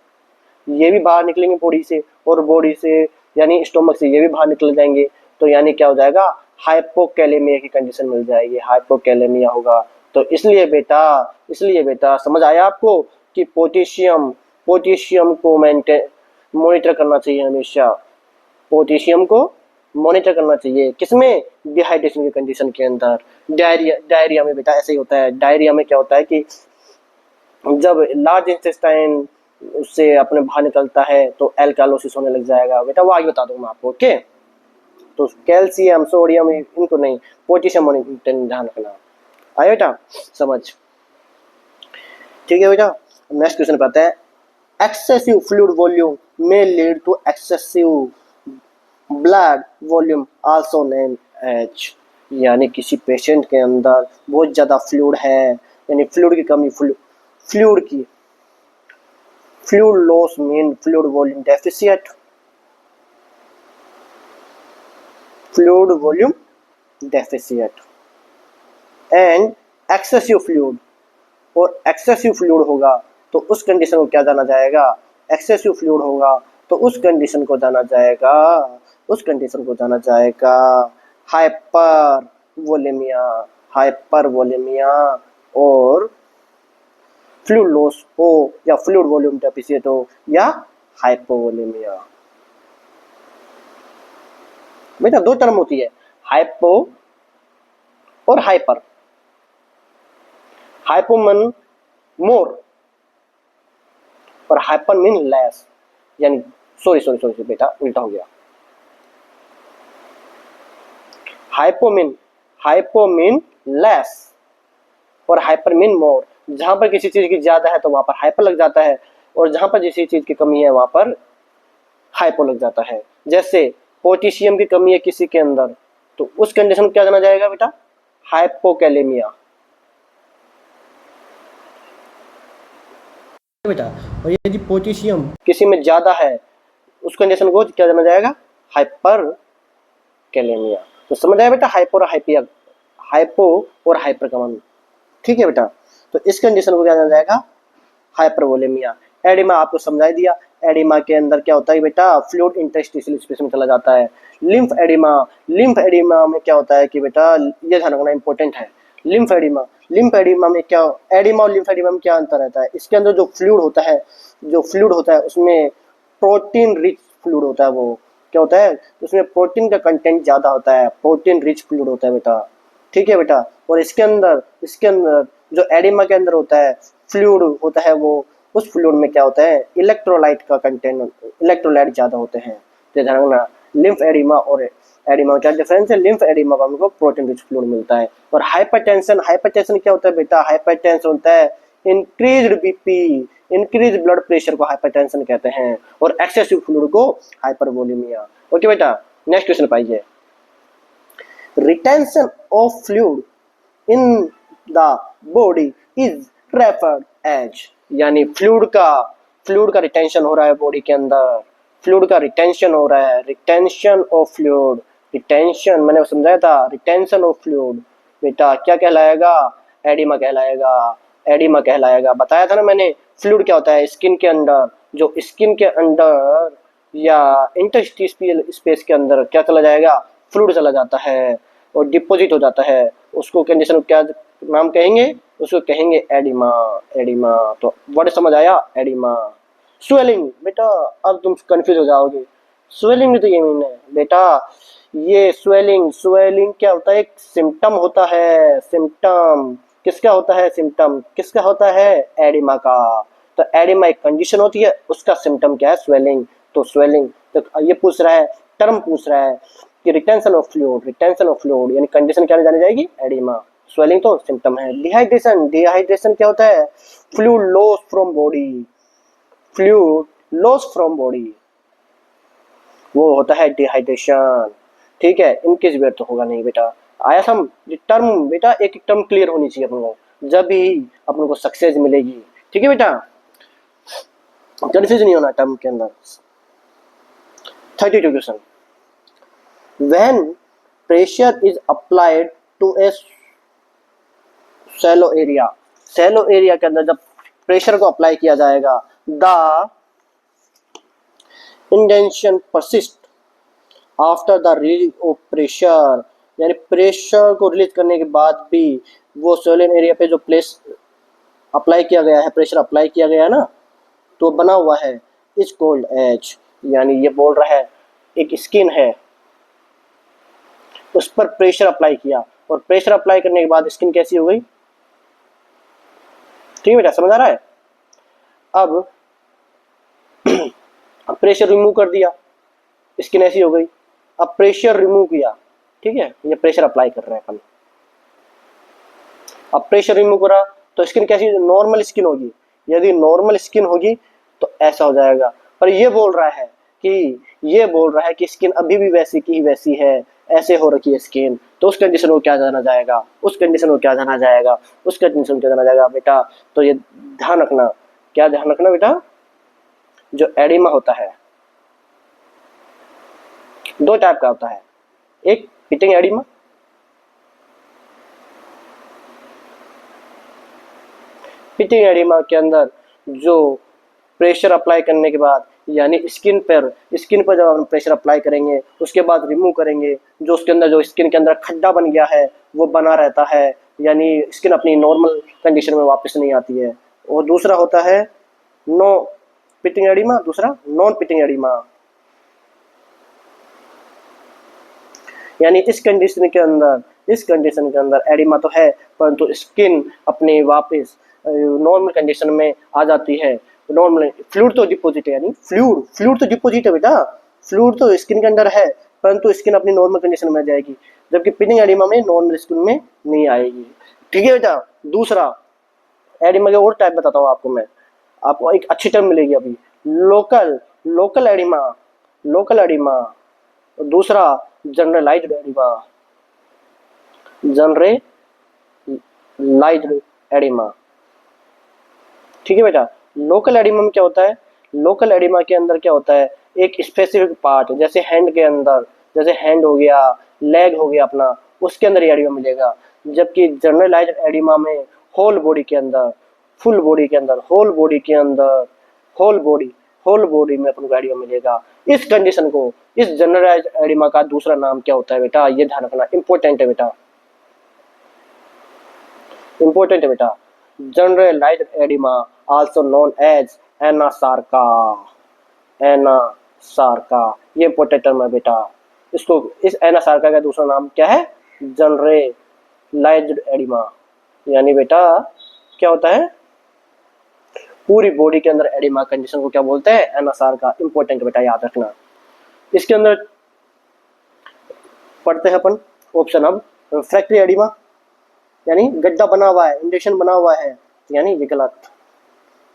ये भी बाहर निकलेंगे बॉडी से, और बॉडी से यानी स्टोमक से ये भी बाहर निकल जाएंगे, तो यानी क्या हो जाएगा, हाइपोकैलेमिया की कंडीशन मिल जाएगी, हाइपोकैलेमिया होगा। तो इसलिए बेटा समझ आया आपको कि पोटेशियम को मॉनिटर करना चाहिए हमेशा, पोटेशियम को मॉनिटर करना चाहिए, किसमें, डिहाइड्रेशन की कंडीशन के अंदर। डायरिया में बेटा ऐसे ही होता है, डायरिया में क्या होता है कि जब लार्ज इंटेस्टाइन उससे अपने बाहर निकलता है तो एल्कालोसिस होने लग जाएगा बेटा, वो आगे बता दूंगा आपको। ओके, तो कैल्शियम सोडियम इनको नहीं, पोटेशियम मॉनिटर ध्यान रखना, आया बेटा समझ, ठीक है बेटा। नेक्स्ट क्वेश्चन पे आते हैं, excessive fluid volume may lead to excessive blood volume also named as, यानी किसी पेशेंट के अंदर बहुत ज़्यादा फ्लूइड है, यानी फ्लूइड की कमी, fluid loss mean fluid volume deficit, fluid volume deficit and excessive fluid, और एक्सेसिव फ्लूइड होगा तो उस कंडीशन को क्या जाना जाएगा, एक्सेसिव फ्लूइड होगा तो उस कंडीशन को जाना जाएगा, उस कंडीशन को जाना जाएगा हाइपर वोलेमिया, हाइपर वोलेमिया और फ्लूइड लॉस हो या फ्लूइड वॉल्यूम डेफिशिएंट हो या हाइपोवोलेमिया। बेटा दो टर्म होती है, हाइपो और हाइपर। हाइपो मीन मोर और हाइपर मीन लेस, यानी सॉरी सॉरी सॉरी बेटा उल्टा हो गया। हाइपो मीन लेस और हाइपर मीन मोर। जहां पर किसी चीज की ज्यादा है तो वहां पर हाइपर लग जाता है, और जहां पर किसी चीज की कमी है वहां पर हाइपो लग जाता है। जैसे पोटेशियम की कमी है किसी के अंदर, तो उस कंडीशन में क्या जाना जाएगा बेटा, हाइपोकैलेमिया बेटा। और यदि पोटेशियम किसी में ज्यादा है उस कंडीशन को क्या जाना जाएगा, हाइपर कैलेमिया। तो समझ आया बेटा, हाइपो और हाइपिया, हाइपो और हाइपर कमन, ठीक है बेटा। तो इस कंडीशन को क्या जाना जाएगा, हाइपरवोलेमिया। एडिमा आपको समझा दिया, एडिमा के अंदर क्या होता है बेटा, फ्लूइड इंटरस्टिशियल स्पेस में चला जाता है। लिम्फ एडिमा, लिम्फ एडिमा में क्या होता है कि बेटा, ये ध्यान रखना इंपॉर्टेंट है। लिम्फ एडिमा, लिम्फ एडिमा में क्या, एडिमा और लिम्फ एडिमा में क्या अंतर रहता है, इसके अंदर जो फ्लूइड होता है, जो फ्लूइड होता है उसमें प्रोटीन रिच फ्लूइड होता है। वो क्या होता है, उसमें प्रोटीन का कंटेंट ज्यादा होता है, प्रोटीन रिच फ्लूइड होता है बेटा, ठीक है बेटा। और इसके अंदर जो एडिमा के अंदर होता है फ्लूइड होता है, वो उस फ्लूइड में क्या होता है, इलेक्ट्रोलाइट का कंटेंट, इलेक्ट्रोलाइट ज्यादा होते हैं। तो ध्यान रखना, लिम्फ एडिमा और एडिमा में क्या डिफरेंस है, लिम्फ एडिमा में हमको प्रोटीन रिच फ्लूइड मिलता है। और हाइपरटेंशन, हाइपरटेंशन क्या होता है बेटा, हाइपरटेंशन होता है increased BP, increase blood pressure को हाइपरटेंशन कहते हैं, और एक्सेसिव फ्लूइड को हाइपरवोलेमिया। ओके बेटा, नेक्स्ट क्वेश्चन पाइए। Retention of fluid in the body is referred as, यानी फ्लूइड का रिटेंशन हो रहा है बॉडी के अंदर, फ्लूइड का रिटेंशन हो रहा है, रिटेंशन ऑफ फ्लूइड, रिटेंशन मैंने समझाया था, रिटेंशन ऑफ फ्लूइड बेटा क्या कहलाएगा, एडिमा कहलाएगा, एडिमा कहलाएगा। बताया था ना मैंने, फ्लूइड क्या होता है स्किन के अंदर, जो स्किन के अंदर या इंटरस्टिशियल स्पेस के अंदर क्या चला जाएगा, फ्लूइड चला जाता है और डिपॉजिट हो जाता है, उसको कंडीशन क्या नाम कहेंगे, उसको कहेंगे एडिमा, एडिमा। तो वर्ड समझ आया, एडिमा। स्वेलिंग बेटा, अब तुम कंफ्यूज हो जाओगे, स्वेलिंग तो ये मीन है बेटा, ये स्वेलिंग क्या होता है, एक सिम्टम होता है, सिम्टम किसका होता है, सिम्टम किसका होता है, एडिमा का। तो एडिमा एक कंडीशन होती है, उसका सिम्टम क्या है, स्वेलिंग। तो स्वेलिंग, तो ये पूछ रहा है, टर्म पूछ रहा है कि retention of fluid, retention of fluid यानी कंडीशन क्या जानी जाएगी, एडिमा। स्वेलिंग तो सिम्टम है। डिहाइड्रेशन, डिहाइड्रेशन क्या होता है, fluid loss from body, fluid loss from body, वो होता है डिहाइड्रेशन, ठीक है। इनकेस वेट तो होगा नहीं बेटा, आया सम टर्म बेटा, एक एक टर्म क्लियर होनी चाहिए अपन को, जब भी अपन को सक्सेस मिलेगी, ठीक है बेटा, कंफ्यूज नहीं होना टर्म के अंदर। 32 question, when pressure is applied to a shallow area, shallow area के अंदर जब प्रेशर को अप्लाई किया जाएगा, the indentation persist after the release of pressure, यानी प्रेशर को रिलीज करने के बाद भी वो सोलन एरिया पे जो प्लेस अप्लाई किया गया है, प्रेशर अप्लाई किया गया है ना, तो बना हुआ है इज कॉल्ड एज, यानी ये बोल रहा है एक स्किन है, उस पर प्रेशर अप्लाई किया और प्रेशर अप्लाई करने के बाद स्किन कैसी हो गई, ठीक है बेटा, समझ आ रहा है। अब प्रेशर रिमूव कर दिया, स्किन ऐसी हो गई। अब प्रेशर रिमूव किया, ठीक है, ये प्रेशर अप्लाई कर रहे हैं अपन। अब प्रेशर रिमूव करा तो स्किन कैसी, नॉर्मल स्किन होगी। यदि नॉर्मल स्किन होगी तो ऐसा हो जाएगा, पर ये बोल रहा है कि स्किन अभी भी वैसी की वैसी है, ऐसे हो रखी है स्किन, तो उस कंडीशन को क्या जाना जाएगा, उस कंडीशन को क्या जाना जाएगा, उस कंडीशन को क्या जाना जाएगा बेटा। तो ये ध्यान रखना, क्या ध्यान रखना बेटा, जो एडिमा होता है दो टाइप का होता है, एक पिटिंग एडिमा, पिटिंग एडिमा के अंदर जो प्रेशर अप्लाई करने के बाद यानी स्किन पर जब हम प्रेशर अप्लाई करेंगे उसके बाद रिमूव करेंगे, जो उसके अंदर जो स्किन के अंदर खड्डा बन गया है वो बना रहता है, यानी स्किन अपनी नॉर्मल कंडीशन में वापस नहीं आती है। और दूसरा होता है नो पिटिंग एडिमा, दूसरा नॉन पिटिंग एडिमा, यानी इस कंडीशन के अंदर एडिमा तो है परंतु स्किन अपने वापस नॉर्मल कंडीशन में आ जाती है। नॉर्मल फ्लूइड तो डिपोजिट है, यानी फ्लूइड तो डिपोजिट है बेटा, फ्लूइड तो स्किन के अंदर है परंतु स्किन अपनी नॉर्मल कंडीशन में आ जाएगी, जबकि पिटिंग एडिमा में नॉर्मल स्किन में नहीं आएगी। ठीक है बेटा। दूसरा एडिमा के और टाइप बताता हूँ आपको मैं, आपको एक अच्छी टर्म मिलेगी अभी, लोकल एडिमा, दूसरा जनरलाइज्ड एडिमा। ठीक है बेटा। लोकल एडिमा में क्या होता है, लोकल एडिमा के अंदर क्या होता है, एक स्पेसिफिक पार्ट, जैसे हैंड के अंदर, जैसे हैंड हो गया, लेग हो गया अपना, उसके अंदर ये एडिमा मिलेगा। जबकि जनरलाइज्ड एडिमा में होल बॉडी के अंदर, फुल बॉडी के अंदर, होल बॉडी में अपन को एडिमा मिलेगा। इस कंडीशन को, इस जनरलाइज्ड एडिमा का दूसरा नाम क्या होता है बेटा, ये ध्यान रखना, इंपॉर्टेंट है बेटा। Generalised oedema also known as anasarca, ये इंपॉर्टेंट टर्म है बेटा। इसको, इस एनासार्का का दूसरा नाम क्या है, जनरलाइज्ड एडिमा। यानी बेटा क्या होता है, पूरी बॉडी के अंदर एडिमा कंडीशन को क्या बोलते हैं, एनासार्का। इंपॉर्टेंट बेटा, याद रखना। इसके अंदर पढ़ते हैं अपन ऑप्शन अब, रिफ्रैक्टरी एडिमा, यानी गड्ढा बना हुआ है, इंडेशन बना हुआ है, यानी ये गलत।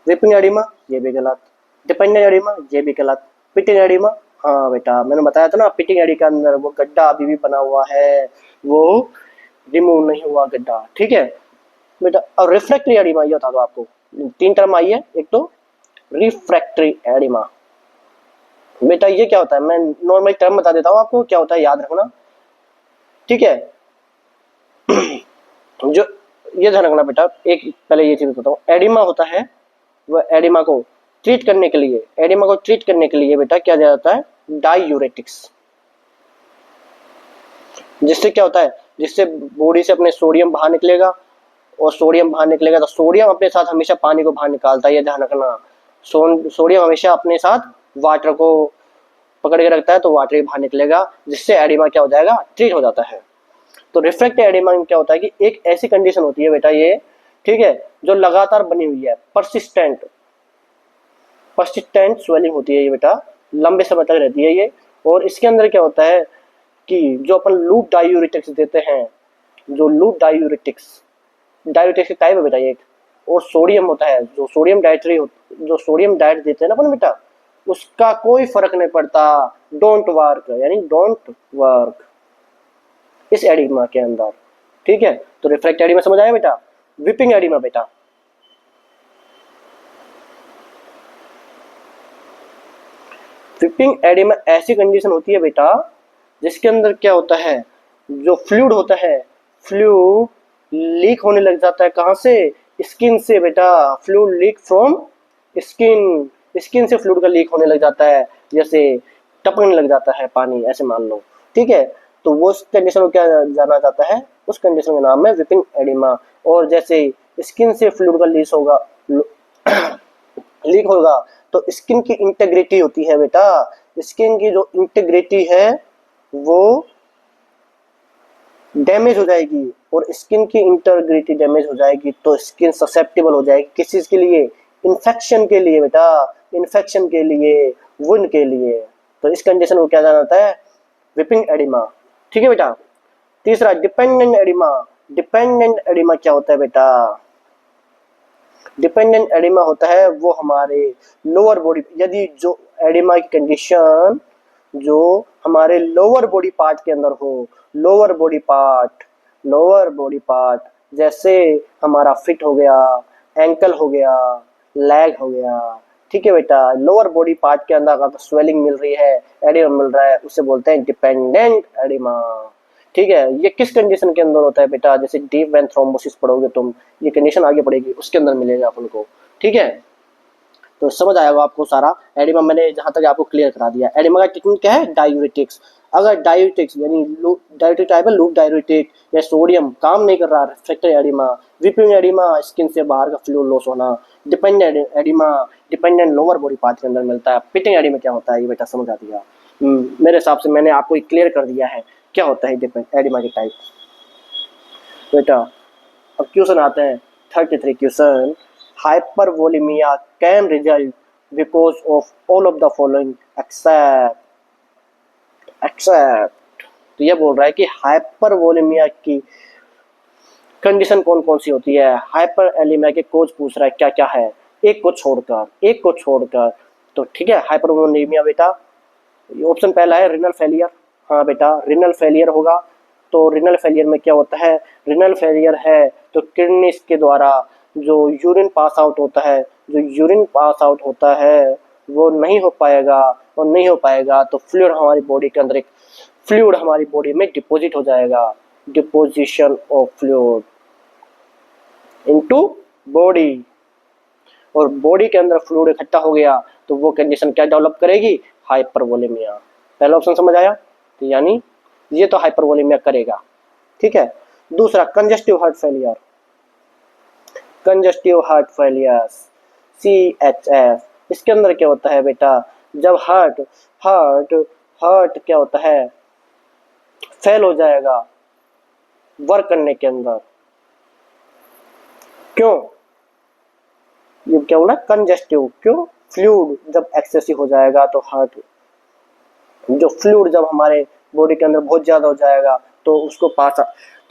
वेपिंग एडिमा, ये भी गलत। डिपेंडेंट एडिमा, ये भी गलत। पिटिंग एडिमा, हाँ बेटा मैंने बताया था ना, पिटिंग एडी के अंदर वो गड्ढा अभी भी बना हुआ है, वो रिमूव नहीं हुआ गड्ढा। ठीक है बेटा। और रिफ्रैक्टरी एडिमा, ये बता दो आपको, 3 टर्म आई है। एक तो रिफ्रैक्टरी एडिमा, बेटा ये क्या होता है, मैं नॉर्मल टर्म बता देता हूँ आपको क्या होता है, याद रखना। ठीक है। जो ये ध्यान रखना बेटा, एक पहले ये चीज बताता हूँ, एडिमा होता है, वह एडिमा को ट्रीट करने के लिए बेटा क्या दिया जाता है, डायूरेटिक्स। जिससे क्या होता है, जिससे बॉडी से अपने सोडियम बाहर निकलेगा, और सोडियम बाहर निकलेगा तो सोडियम अपने साथ हमेशा पानी को बाहर निकालता है, ये ध्यान रखना। सोडियम हमेशा अपने साथ वाटर को पकड़ के रखता है, तो वाटर बाहर निकलेगा, जिससे एडिमा क्या हो जाएगा, ट्रीट हो जाता है। तो रिफ्रैक्टिव एडिमा में क्या होता है कि एक ऐसी कंडीशन होती है बेटा ये, ठीक है, जो लगातार बनी हुई है, परसिस्टेंट स्वेलिंग होती है ये बेटा, लंबे समय तक रहती है ये। और इसके अंदर क्या होता है कि जो अपन लूप डायूरेटिक्स देते हैं, जो लूप डायूरेटिक्स की टाइप है बेटा एक, और सोडियम होता है, जो सोडियम डाइट देते हैं ना अपन बेटा, उसका कोई फर्क नहीं पड़ता, डोंट वर्क इस एडिमा के अंदर। ठीक है। तो रिफ्रैक्ट एडिमा समझ आया बेटा। विपिंग एडिमा बेटा, विपिंग एडिमा ऐसी कंडीशन होती है बेटा जिसके अंदर क्या होता है, जो फ्लूइड होता है, फ्लूइड लीक होने लग जाता है। कहां से, स्किन से बेटा, फ्लूइड लीक फ्रॉम स्किन से फ्लूइड का लीक होने लग जाता है, जैसे टपकने लग जाता है पानी, ऐसे मान लो। ठीक है। तो वो उस कंडीशन को क्या जाना जाता है, उस कंडीशन का नाम है विपिंग एडिमा। और जैसे स्किन से फ्लूइड का लीक होगा तो स्किन की इंटेग्रिटी होती है बेटा, स्किन की जो इंटेग्रिटी है वो डैमेज हो जाएगी, और स्किन की इंटेग्रिटी डैमेज हो जाएगी तो स्किन ससेप्टेबल हो जाएगी किस चीज के लिए, इन्फेक्शन के लिए बेटा, इन्फेक्शन के लिए, वुंड के लिए। तो इस कंडीशन को क्या जाना जाता है, विपिंग एडिमा। ठीक है बेटा। तीसरा डिपेंडेंट एडिमा क्या होता है बेटा, डिपेंडेंट एडिमा होता है वो हमारे लोअर बॉडी, यदि जो एडिमा की कंडीशन जो हमारे लोअर बॉडी पार्ट के अंदर हो, लोअर बॉडी पार्ट जैसे हमारा फिट हो गया, एंकल हो गया, लेग हो गया। ठीक है बेटा। लोअर बॉडी पार्ट के अंदर अगर स्वेलिंग मिल रही है, एडिमा मिल रहा है, उसे बोलते हैं डिपेंडेंट एडिमा। ठीक है। ये किस कंडीशन के अंदर होता है बेटा, जैसे डीप वेन थ्रोम्बोसिस पढ़ोगे तुम, ये कंडीशन आगे पड़ेगी, उसके अंदर मिलेगा अपन को। ठीक है। तो समझ आएगा आपको सारा। एडिमा मैंने जहां तक आपको क्लियर करा दिया। एडिमा का टेक्निक क्या है? डायूरेटिक्स। अगर डायूरेटिक्स यानी डायूरेटिक टाइप है लूप डायूरेटिक या सोडियम काम नहीं कर रहा, refractive oedema, weeping oedema skin से बाहर का फ्लूइड लॉस होना, dependent oedema dependent lower body part के अंदर मिलता है। पिटिंग एडिमा क्या होता है ये बेटा समझ आ दिया। मेरे हिसाब से मैंने आपको क्लियर कर दिया है क्या होता है एडिमा के टाइप। बेटा अब क्वेश्चन आते हैं 33 question. Hypervolaemia can result because of all of the following except. तो ये बोल रहा है कि हाइपरवोलेमिया की कंडीशन कौन कौन सी होती है। हाइपर एलिमिया के कोच पूछ रहा है क्या क्या है, एक को छोड़कर। तो ठीक है, हाइपरवोलेमिया बेटा ऑप्शन पहला है रिनल फेलियर। हाँ बेटा रिनल फेलियर होगा। तो रिनल फेलियर में क्या होता है? रिनल फेलियर है तो किडनीज के द्वारा जो यूरिन पास आउट होता है वो नहीं हो पाएगा, और नहीं हो पाएगा तो फ्लूइड हमारी बॉडी के अंदर एक फ्लूइड हमारी बॉडी में डिपॉजिट हो जाएगा। Deposition of fluid into body, और बॉडी के अंदर फ्लूइड इकट्ठा हो गया तो वो कंडीशन क्या डेवलप करेगी? हाइपरवोलेमिया। पहला ऑप्शन समझ आया? तो यानी ये तो हाइपरवोलेमिया करेगा। ठीक है। दूसरा कंजेस्टिव हार्ट फेलियर CHF। इसके अंदर क्या होता है बेटा? जब हार्ट क्या होता है? फेल हो जाएगा वर्क करने के अंदर। क्यों? ये क्या बोला? कंजेस्टिव। क्यों? फ्लूइड जब एक्सेसिव हो जाएगा तो हार्ट जो फ्लूइड जब हमारे बॉडी के अंदर बहुत ज्यादा हो जाएगा तो उसको पास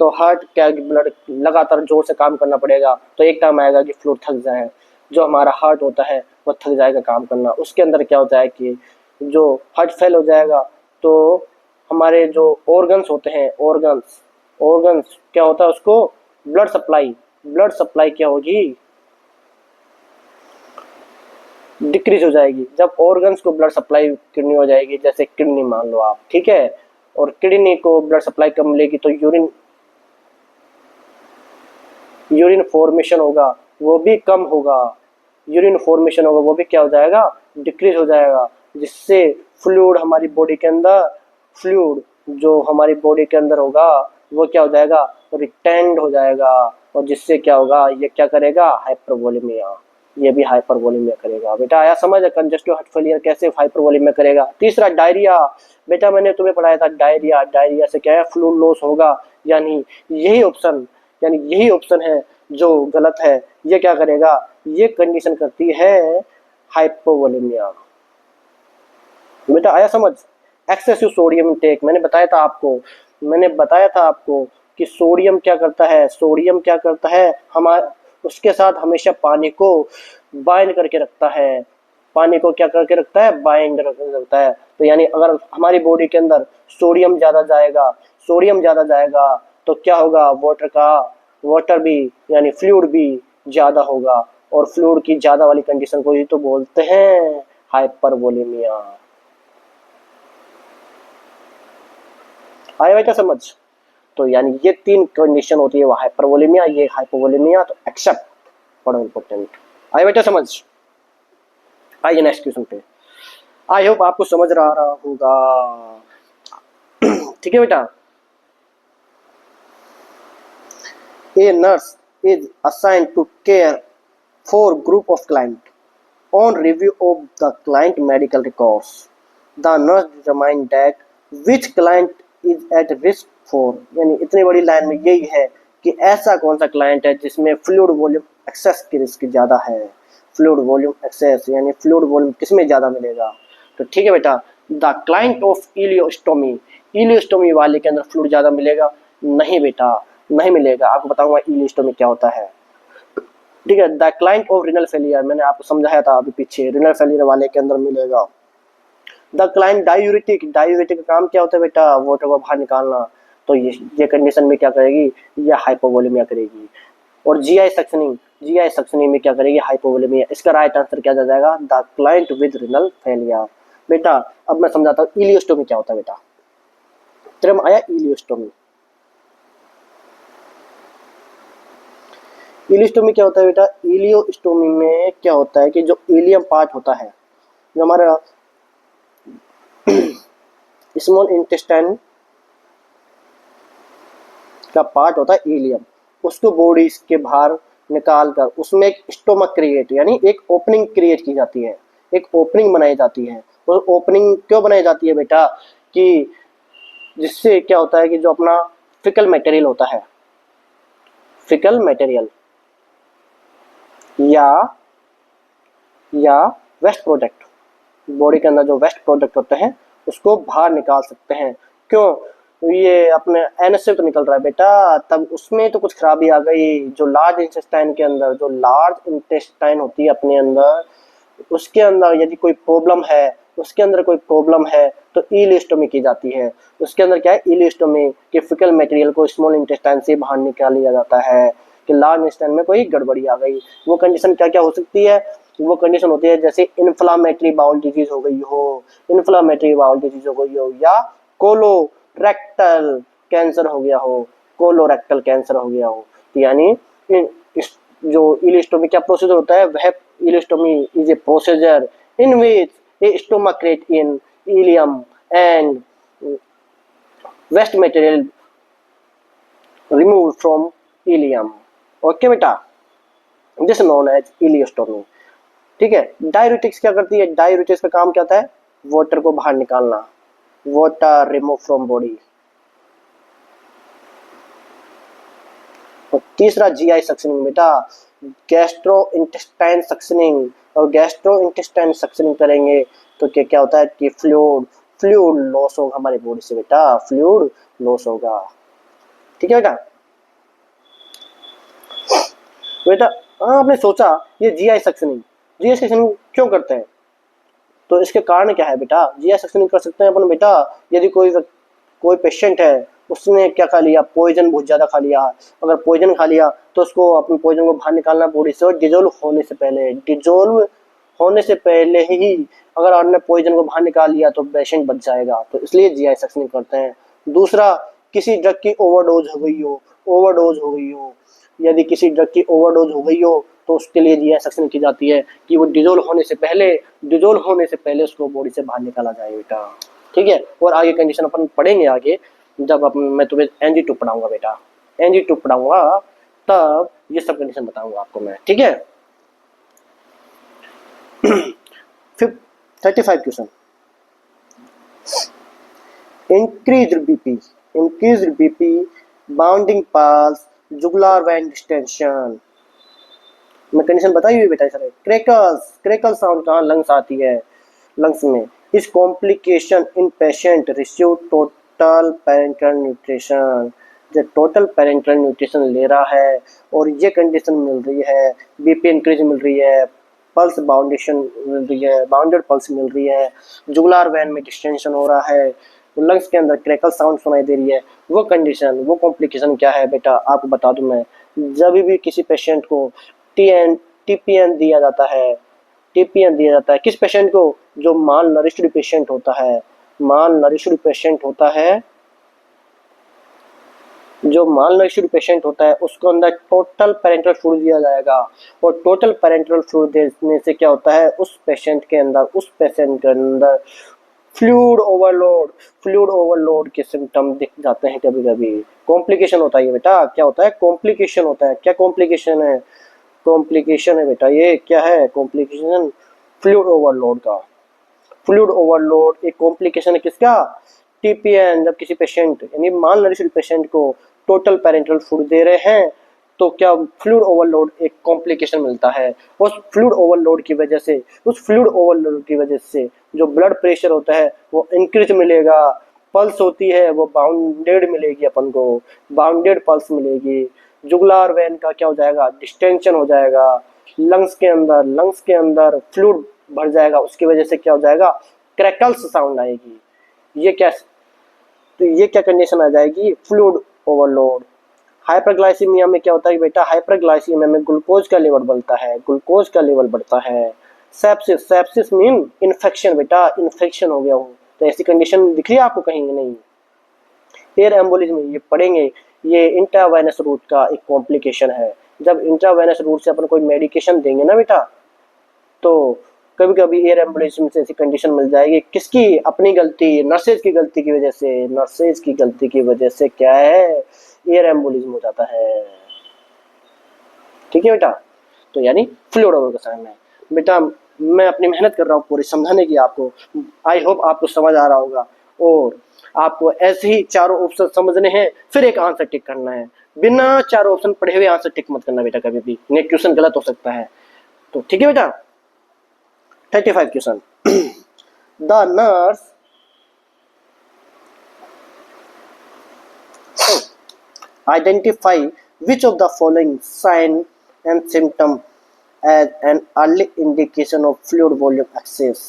तो हार्ट क्या ब्लड लगातार जोर से काम करना पड़ेगा। तो एक टाइम आएगा कि फ्लूइड थक जाए, जो हमारा हार्ट होता है वो थक जाएगा काम करना। उसके अंदर क्या होता है कि जो हार्ट फेल हो जाएगा तो हमारे जो ऑर्गन्स होते हैं, ऑर्गन्स क्या होता है? उसको ब्लड सप्लाई क्या होगी? डिक्रीज हो जाएगी। जब ऑर्गन्स को ब्लड सप्लाई किडनी हो जाएगी, जैसे किडनी मान लो आप, ठीक है, और किडनी को ब्लड सप्लाई कम मिलेगी तो यूरिन फॉर्मेशन होगा वो भी कम होगा। वो भी क्या हो जाएगा? डिक्रीज हो जाएगा, जिससे फ्लूइड हमारी बॉडी के अंदर होगा वो क्या हो जाएगा? रिटेंड हो जाएगा, और जिससे क्या होगा? ये क्या करेगा? हाइपरवोलेमिया। ये भी हाइपरवोलेमिया करेगा। बेटा आया समझ? कंजेस्टिव हार्ट फेलियर कैसे हाइपरवोलेमिया करेगा। तीसरा डायरिया। बेटा मैंने तुम्हें पढ़ाया था डायरिया से क्या है? फ्लूइड लॉस होगा। यानी यही ऑप्शन है जो गलत है। ये क्या करेगा? ये कंडीशन करती है हाइपोवोलेमिया। बेटा आया समझ? Excessive sodium intake. मैंने बताया था आपको कि सोडियम क्या करता है? हमारे उसके साथ हमेशा पानी को बाइंड करके रखता है। बाइंड करके रखता है। तो यानी अगर हमारी बॉडी के अंदर सोडियम ज्यादा जाएगा तो क्या होगा? वाटर भी यानी फ्लूइड भी ज्यादा होगा, और फ्लूइड की ज्यादा वाली कंडीशन को ही तो बोलते हैं हाइपरवोलेमिया। आया बेटा समझ? तो यानी ये 3 कंडीशन होती है, वो हाइपरवोलेमिया, ये हाइपोवोलेमिया। तो एक्सेप्ट बड़ा इंपॉर्टेंट। आया बेटा समझ? आइए नेक्स्ट क्वेश्चन पे। आई होप आपको समझ रहा होगा। ठीक है बेटा। A nurse is assigned to care for group of client. On review of the client medical records, the nurse determined that which client is at risk for। यानी इतनी बड़ी लाइन में यही है कि ऐसा कौन सा क्लाइंट है जिसमें फ्लूइड वॉल्यूम एक्सेस की रिस्क ज्यादा है। फ्लूइड वॉल्यूम एक्सेस यानी फ्लूइड वॉल्यूम किसमें ज्यादा मिलेगा? तो ठीक है बेटा, द क्लाइंट ऑफ इलियोस्टोमी वाले के अंदर फ्लूइड ज्यादा मिलेगा? नहीं बेटा, नहीं मिलेगा। आपको बताऊंगा इलियोस्टोमी क्या होता है। ठीक है। The client of renal failure, मैंने आपको समझाया था अभी पीछे, रिनल फेलियर वाले के अंदर मिलेगा। द क्लाइंट डायूरेटिक का काम क्या होता है बेटा? वाटर को बाहर निकालना। तो ये कंडीशन में क्या करेगी? ये हाइपोवोलेमिया करेगी। और जीआई सक्शनिंग में क्या करेगी? हाइपोवोलेमिया। इसका राइट आंसर क्या आ जाएगा? The client with renal failure. बेटा अब मैं समझाता हूँ इलियोस्टोमी क्या होता है। बेटा तेरे में आया इलियोस्टोमी क्या होता है बेटा? इलियोस्टोमी में क्या होता है कि जो इलियम पार्ट होता है, जो हमारा स्मॉल इंटेस्टाइन का पार्ट होता है इलियम, उसको बॉडी के बाहर निकाल कर उसमें एक स्टोमक क्रिएट यानी एक ओपनिंग क्रिएट की जाती है, एक ओपनिंग बनाई जाती है। और ओपनिंग क्यों बनाई जाती है बेटा? कि जिससे क्या होता है कि जो अपना फिकल मटेरियल होता है, फिकल मटेरियल या वेस्ट प्रोडक्ट, बॉडी के अंदर जो वेस्ट प्रोडक्ट होते हैं उसको बाहर निकाल सकते हैं। क्यों? ये अपने एनएस से तो निकल रहा है बेटा, तब उसमें तो कुछ खराबी आ गई। जो लार्ज इंटेस्टाइन के अंदर, जो लार्ज इंटेस्टाइन होती है अपने अंदर, उसके अंदर यदि कोई प्रॉब्लम है, उसके अंदर कोई प्रॉब्लम है तो इलियोस्टोमी की जाती है। उसके अंदर क्या है? इलियोस्टोमी के फिकल मटेरियल को स्मॉल इंटेस्टाइन से बाहर निकाल लिया जाता है कि लार्ज इंटेस्टाइन में कोई गड़बड़ी आ गई। वो कंडीशन क्या क्या हो सकती है? वो कंडीशन होती है जैसे इन्फ्लामेटरी बाउल डिजीज हो गई हो, इन्फ्लामेटरी बाउल डिजीज हो गई हो, या कोलोरेक्टल कैंसर हो गया हो, कोलोरेक्टल कैंसर हो गया हो। यानी जो इलियोस्टोमी क्या प्रोसीजर होता है? वह ileostomy is a procedure in which a stomach create in ileum and waste material removed from ileum। Okay बेटा, दिस नोन एज इलियोस्टोमी। ठीक है। डाययूरेटिक्स क्या करती है? डाययूरेटिक्स का काम क्या होता है? वाटर को बाहर निकालना, वाटर रिमूव फ्रॉम बॉडी। और तीसरा जीआई सक्शनिंग बेटा, गैस्ट्रो इंटेस्टाइन सक्शनिंग। और गैस्ट्रो इंटेस्टाइन सक्शनिंग करेंगे तो क्या क्या होता है कि फ्लूइड लॉस होगा हमारे बॉडी से बेटा, फ्लूइड लॉस होगा। ठीक है बेटा। बेटा हाँ, आपने सोचा ये जीआई सक्शनिंग क्यों करते हैं? तो इसके कारण क्या है बेटा? जीआई सक्शनिंग कर सकते हैं अपन बेटा यदि कोई पेशेंट है, उसने क्या खा लिया? पॉइजन बहुत ज्यादा खा लिया। अगर पॉइजन खा लिया तो उसको अपने पॉइजन को बाहर निकालना बॉडी से, और डिजोल्व होने से पहले ही अगर आपने पॉइजन को बाहर निकाल लिया तो पेशेंट बच जाएगा। तो इसलिए जीआई सक्शनिंग करते हैं। दूसरा, किसी ड्रग की ओवरडोज हो गई हो, यदि किसी ड्रग की ओवरडोज हो गई हो तो उसके लिए जीआई सक्शनिंग की जाती है कि वो डिजोल्व होने से पहले उसको बॉडी से बाहर निकाला जाए बेटा। ठीक है। और आगे कंडीशन अपन पढ़ेंगे आगे, जब मैं तुम्हें NG2 पढ़ाऊंगा बेटा, NG2 पढ़ाऊंगा तब ये सब कंडीशन बताऊंगा आपको मैं। ठीक है। 35 question. Increased BP, bounding pulse, jugular vein distension. मैं कंडीशन बताई हुई बेटा सर। क्रैकल साउंड कहाँ? लंग्स आती है, लंग्स में। इस कॉम्प्लिकेशन इन patient receive total parental nutrition, जब टोटल पैरेंटल न्यूट्रिशन ले रहा है और ये कंडीशन मिल रही है, बीपी इंक्रीज मिल रही है, पल्स बाउंडेशन मिल रही है, बाउंडेड पल्स मिल रही है, जुगुलर वेन में डिस्टेंशन हो रहा है, लंग्स के अंदर क्रैकल साउंड सुनाई दे रही है, वो कंडीशन, वो कॉम्प्लिकेशन क्या है बेटा? आपको बता दूं मैं। जब भी किसी पेशेंट को टीपीएन दिया जाता है, किस पेशेंट को? जो माल नरिश्ड पेशेंट होता है, उसको अंदर टोटल पैरेंटल फ्लूइड दिया जाएगा। और टोटल पैरेंटल फ्लूइड देने से क्या होता है? उस पेशेंट के अंदर फ्लूइड ओवरलोड के सिम्टम दिख जाते हैं। कभी कभी कॉम्प्लिकेशन होता है बेटा। क्या होता है? कॉम्प्लिकेशन होता है। क्या कॉम्प्लिकेशन है? कॉम्प्लिकेशन है बेटा, ये क्या है कॉम्प्लिकेशन? फ्लूइड ओवरलोड एक कॉम्प्लिकेशन है किसका? टीपीएन। जब किसी पेशेंट यानी माल नरिश्ड पेशेंट को टोटल पैरेंटल फूड दे रहे हैं तो क्या फ्लूइड ओवरलोड एक कॉम्प्लिकेशन मिलता है। उस फ्लूइड ओवरलोड की वजह से जो ब्लड प्रेशर होता है वो इंक्रीज मिलेगा, पल्स होती है वो बाउंडेड मिलेगी, अपन को बाउंडेड पल्स मिलेगी। जुगुलर वेन का क्या हो जाएगा? डिस्टेंशन हो जाएगा। लंग्स के अंदर फ्लूइड भर जाएगा, उसकी वजह से क्या हो जाएगा? क्रैकल्स साउंड आएगी। ये क्या कंडीशन आ जाएगी? Fluid overload. हाइपरग्लाइसीमिया में क्या होता है बेटा? हाइपरग्लाइसीमिया में ग्लूकोज का लेवल बढ़ता है। सेप्सिस मीन इन्फेक्शन बेटा, इन्फेक्शन हो गया हो। तो ऐसी कंडीशन दिख रही है आपको कहीं? नहीं। एयर एम्बोलिज्म ये पढ़ेंगे, ये इंट्रावेनस रूट का एक कॉम्प्लिकेशन है जब इंट्रावेनस रूट से अपन कोई मेडिकेशन देंगे ना बेटा, तो कभी कभी एयर एम्बुलिज्म से ऐसी कंडीशन मिल जाएगी। किसकी? अपनी गलती, नर्सेज की गलती की वजह से, नर्सेज की गलती की वजह से क्या है, एयर एम्बुलिज्म हो जाता है। ठीक है बेटा, तो यानी फ्लूइड ओवर का साइन है बेटा। मैं अपनी मेहनत कर रहा हूँ पूरी समझाने की आपको, आई होप आपको समझ आ रहा होगा। और आपको ऐसे ही चारों ऑप्शन समझने हैं, फिर एक आंसर टिक करना है। बिना चारों ऑप्शन पढ़े हुए आंसर टिक मत करना बेटा कभी भी, नेक्स्ट क्वेश्चन गलत हो सकता है। तो ठीक है बेटा, 35 question. The nurse identify which of the following sign and symptom as an early indication of fluid volume excess।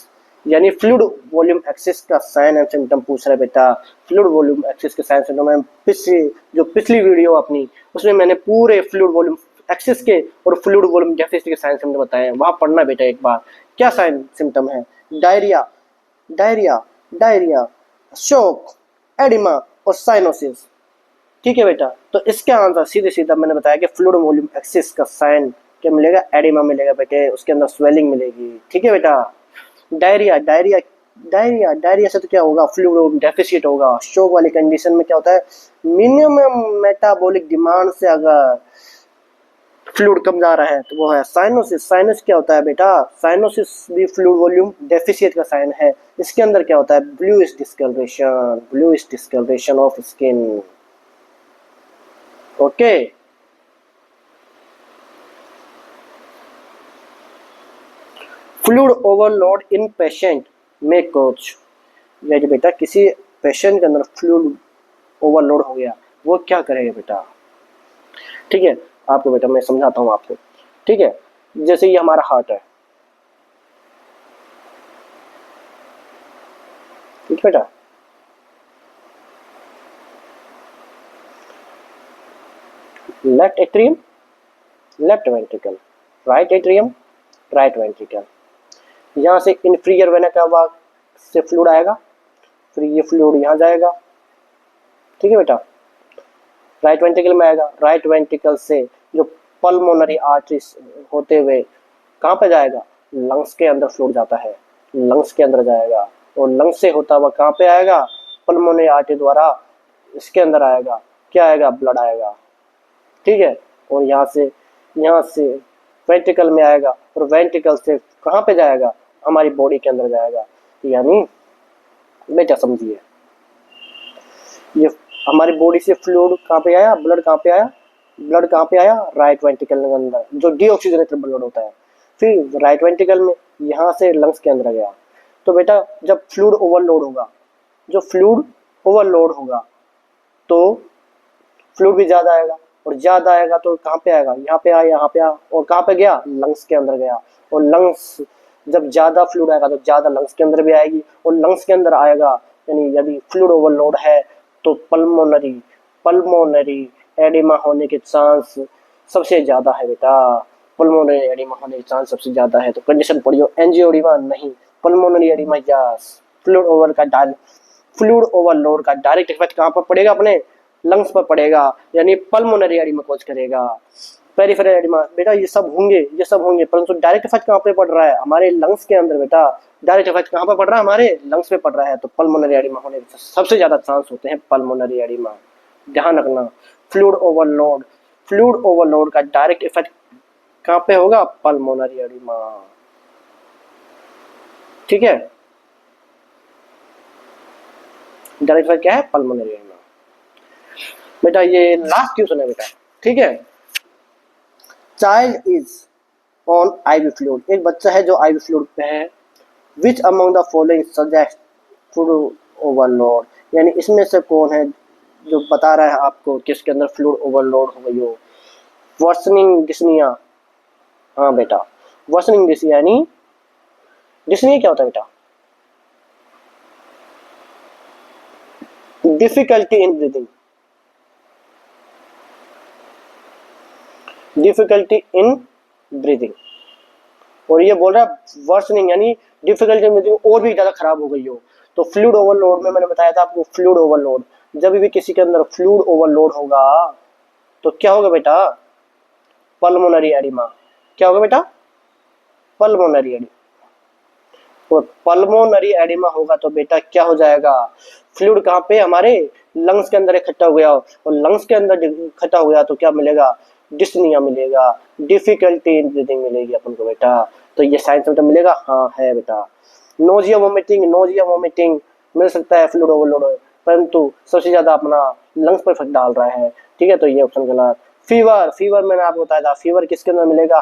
यानी फ्लूइड वॉल्यूम एक्सेस का साइन एंड सिम्टम पूछ रहा है बेटा। फ्लूइड वॉल्यूम एक्सेस के साइन सिम्टम में पिछली वीडियो अपनी, उसमें मैंने पूरे फ्लूइड वॉल्यूम एक्सेस के और फ्लूइड वॉल्यूम डेफिसिट के साइन सिम्टम बताए हैं, वहां पढ़ना बेटा एक बार। क्या साइन सिम्टम है? Diarrhoea, diarrhoea, diarrhoea, shock, oedema और साइनोसिस। ठीक है बेटा, तो इसका आंसर सीधे सीधा मैंने बताया कि फ्लूइड वॉल्यूम एक्सेस का साइन क्या मिलेगा? एडिमा मिलेगा बेटे, उसके अंदर स्वेलिंग मिलेगी। ठीक है बेटा, डायरिया, डायरिया, डायरिया, डायरिया से तो क्या होगा? फ्लूइड डेफिसिट होगा। शॉक वाली कंडीशन में क्या होता है? मिनिमम मेटाबॉलिक डिमांड से अगर फ्लूइड कम जा रहा है तो वो है साइनोसिस। साइनस क्या होता है बेटा? साइनोसिस भी फ्लूइड वॉल्यूम डेफिसिट का साइन है। इसके अंदर क्या होता है? Bluish discoloration, bluish discoloration of skin. Okay, fluid overload in patient में कोच, यानी बेटा किसी पेशेंट के अंदर फ्लूइड ओवरलोड हो गया, वो क्या करेगा बेटा? ठीक है, आपको बेटा मैं समझाता हूं आपको। ठीक है, जैसे ये हमारा हार्ट है, ठीक है बेटा, left atrium, left ventricle, right atrium, right ventricle. यहाँ से इंफीरियर वेना कैवा से फ्लूइड आएगा, फिर ये फ्लूइड यहाँ जाएगा। ठीक है बेटा, राइट वेंट्रिकल में आएगा, राइट वेंट्रिकल से जो पल्मोनरी आर्टरीज होते हुए कहाँ पे जाएगा? लंग्स के अंदर फ्लूइड जाता है, लंग्स के अंदर जाएगा, और लंग्स से होता हुआ कहाँ पे आएगा? पल्मोनरी आर्टरी द्वारा इसके अंदर आएगा, क्या आएगा? ब्लड आएगा। ठीक है, और यहाँ से वेंट्रिकल में आएगा, और वेंट्रिकल से कहाँ पे जाएगा? हमारी बॉडी के अंदर जाएगा। यानी बेटा समझिए, ये हमारी बॉडी से फ्लूइड कहाँ पे आया? ब्लड कहाँ पे आया? ब्लड कहाँ पे आया? राइट वेंट्रिकल के अंदर, जो डीऑक्सीजनेटेड ब्लड होता है। फिर राइट वेंट्रिकल में यहाँ से लंग्स के अंदर गया। तो बेटा जब फ्लूइड ओवरलोड होगा, जो फ्लूइड ओवरलोड होगा तो फ्लूइड भी ज्यादा आएगा, और ज्यादा आएगा तो कहाँ पे आएगा? यहाँ पे आया, यहाँ पे आया, और कहाँ पे गया? लंग्स के अंदर गया। और लंग्स जब ज्यादा फ्लूइड आएगा तो ज्यादा लंग्स के अंदर भी आएगी, और लंग्स के अंदर आएगा यानी यदि फ्लूइड ओवरलोड है तो पल्मोनरी पल्मोनरी एडिमा होने के चांस सबसे ज्यादा है बेटा। पल्मोनरी एडिमा होने के चांस सबसे ज्यादा है। तो कंडीशन पढ़ियो, एंजियोडिमा नहीं, pulmonary oedema yes. Fluid overload का डायरेक्ट इफेक्ट कहाँ पर पड़ेगा? अपने लंग्स पर पड़ेगा, यानी पल्मोनरी एडिमा कॉज करेगा। पेरिफेरल एडिमा बेटा ये सब होंगे, परंतु डायरेक्ट इफेक्ट कहाँ पे पड़ रहा है? हमारे लंग्स के अंदर बेटा। डायरेक्ट इफेक्ट कहाँ पे पड़ रहा है? हमारे लंग्स पे पड़ रहा है। तो पल्मोनरी एडिमा होने के सबसे ज्यादा चांस होते हैं पल्मोनरी एडिमा। ध्यान रखना, फ्लूइड ओवरलोड का डायरेक्ट इफेक्ट कहाँ पे होगा? Pulmonary oedema. ठीक है, डायरेक्ट इफेक्ट क्या है? Pulmonary oedema. बेटा ये लास्ट क्वेश्चन है बेटा। ठीक है, child is on IV fluid, एक बच्चा है जो आईवी फ्लूइड पे है। Which among the following suggest fluid overload, यानी इसमें से कौन है जो बता रहा है आपको कि इसके अंदर फ्लूइड ओवरलोड हो गई हो? वर्सनिंग डिस्निया, हाँ बेटा वर्सनिंग डिस्निया, यानी डिस्निया क्या होता है बेटा? Difficulty in breathing, difficulty in breathing. और ये बोल रहा है वर्सनिंग यानी डिफिकल्टी इन ब्रीदिंग और भी ज्यादा खराब हो गई हो। तो फ्लूइड ओवरलोड में मैंने बताया था आपको, फ्लूइड ओवरलोड जब भी किसी के अंदर फ्लूइड ओवरलोड होगा तो क्या होगा बेटा? Pulmonary oedema. क्या होगा बेटा? Pulmonary oedema. तो पल्मोनरी एडिमा होगा तो बेटा क्या हो जाएगा? फ्लूइड कहाँ पे? हमारे लंग्स के अंदर इकट्ठा हो गया, और लंग्स के अंदर इकट्ठा हो गया तो क्या मिलेगा? डिस्निया मिलेगा, डिफिकल्टी इन ब्रीदिंग मिलेगी अपन को बेटा। तो ये साइन सिम्टम मिलेगा? हाँ है बेटा। नोजिया वोमिटिंग मिल सकता है फ्लूइड ओवरलोड है, परंतु सबसे ज्यादा अपना लंग्स पर इफेक्ट डाल रहा है, ठीक है, तो ये ऑप्शन गलत। फीवर मैंने आपको बताया था, फीवर किसके अंदर मिलेगा?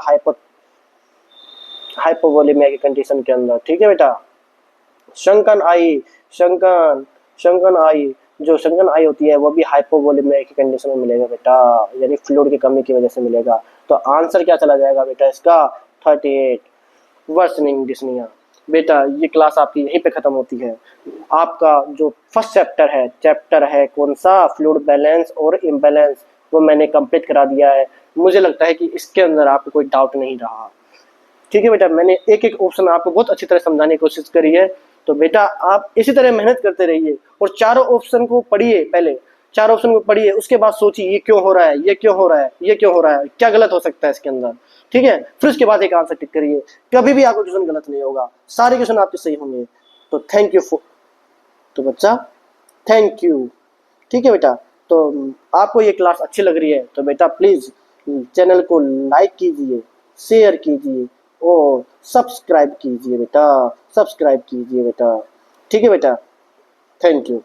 हाइपोवोलेमिया की कंडीशन के अंदर, ठीक है बेटा। शंकन आई, शंकन आई, जो शंकन आई होती है वो भी हाइपोवोलेमिया की कंडीशन में मिलेगा बेटा, यानी फ्लूइड की कमी की वजह से मिलेगा। तो आंसर क्या चला जाएगा बेटा इसका? 38, वर्सनिंग डिस्निया। बेटा ये क्लास आपकी यहीं पे खत्म होती है। आपका जो फर्स्ट चैप्टर है कौन सा? फ्लूइड बैलेंस और इम्बैलेंस, वो मैंने कंप्लीट करा दिया है। मुझे लगता है कि इसके अंदर आपको कोई डाउट नहीं रहा, ठीक है बेटा। मैंने एक एक ऑप्शन आपको बहुत अच्छी तरह समझाने की कोशिश करी है। तो बेटा आप इसी तरह मेहनत करते रहिए और चारों ऑप्शन को पढ़िए, पहले चार ऑप्शन को पढ़िए, उसके बाद सोचिए ये क्यों हो रहा है, ये क्यों हो रहा है, ये क्यों हो रहा है, क्या गलत हो सकता है इसके अंदर, ठीक है। फिर उसके बाद एक आंसर टिक करिए। कभी भी आपका क्वेश्चन गलत नहीं होगा, सारे क्वेश्चन आपके सही होंगे। तो थैंक यू फॉर, तो बच्चा थैंक यू, ठीक है बेटा। तो आपको ये क्लास अच्छी लग रही है तो बेटा प्लीज चैनल को लाइक कीजिए, शेयर कीजिए और सब्सक्राइब कीजिए बेटा, ठीक है बेटा। Thank you.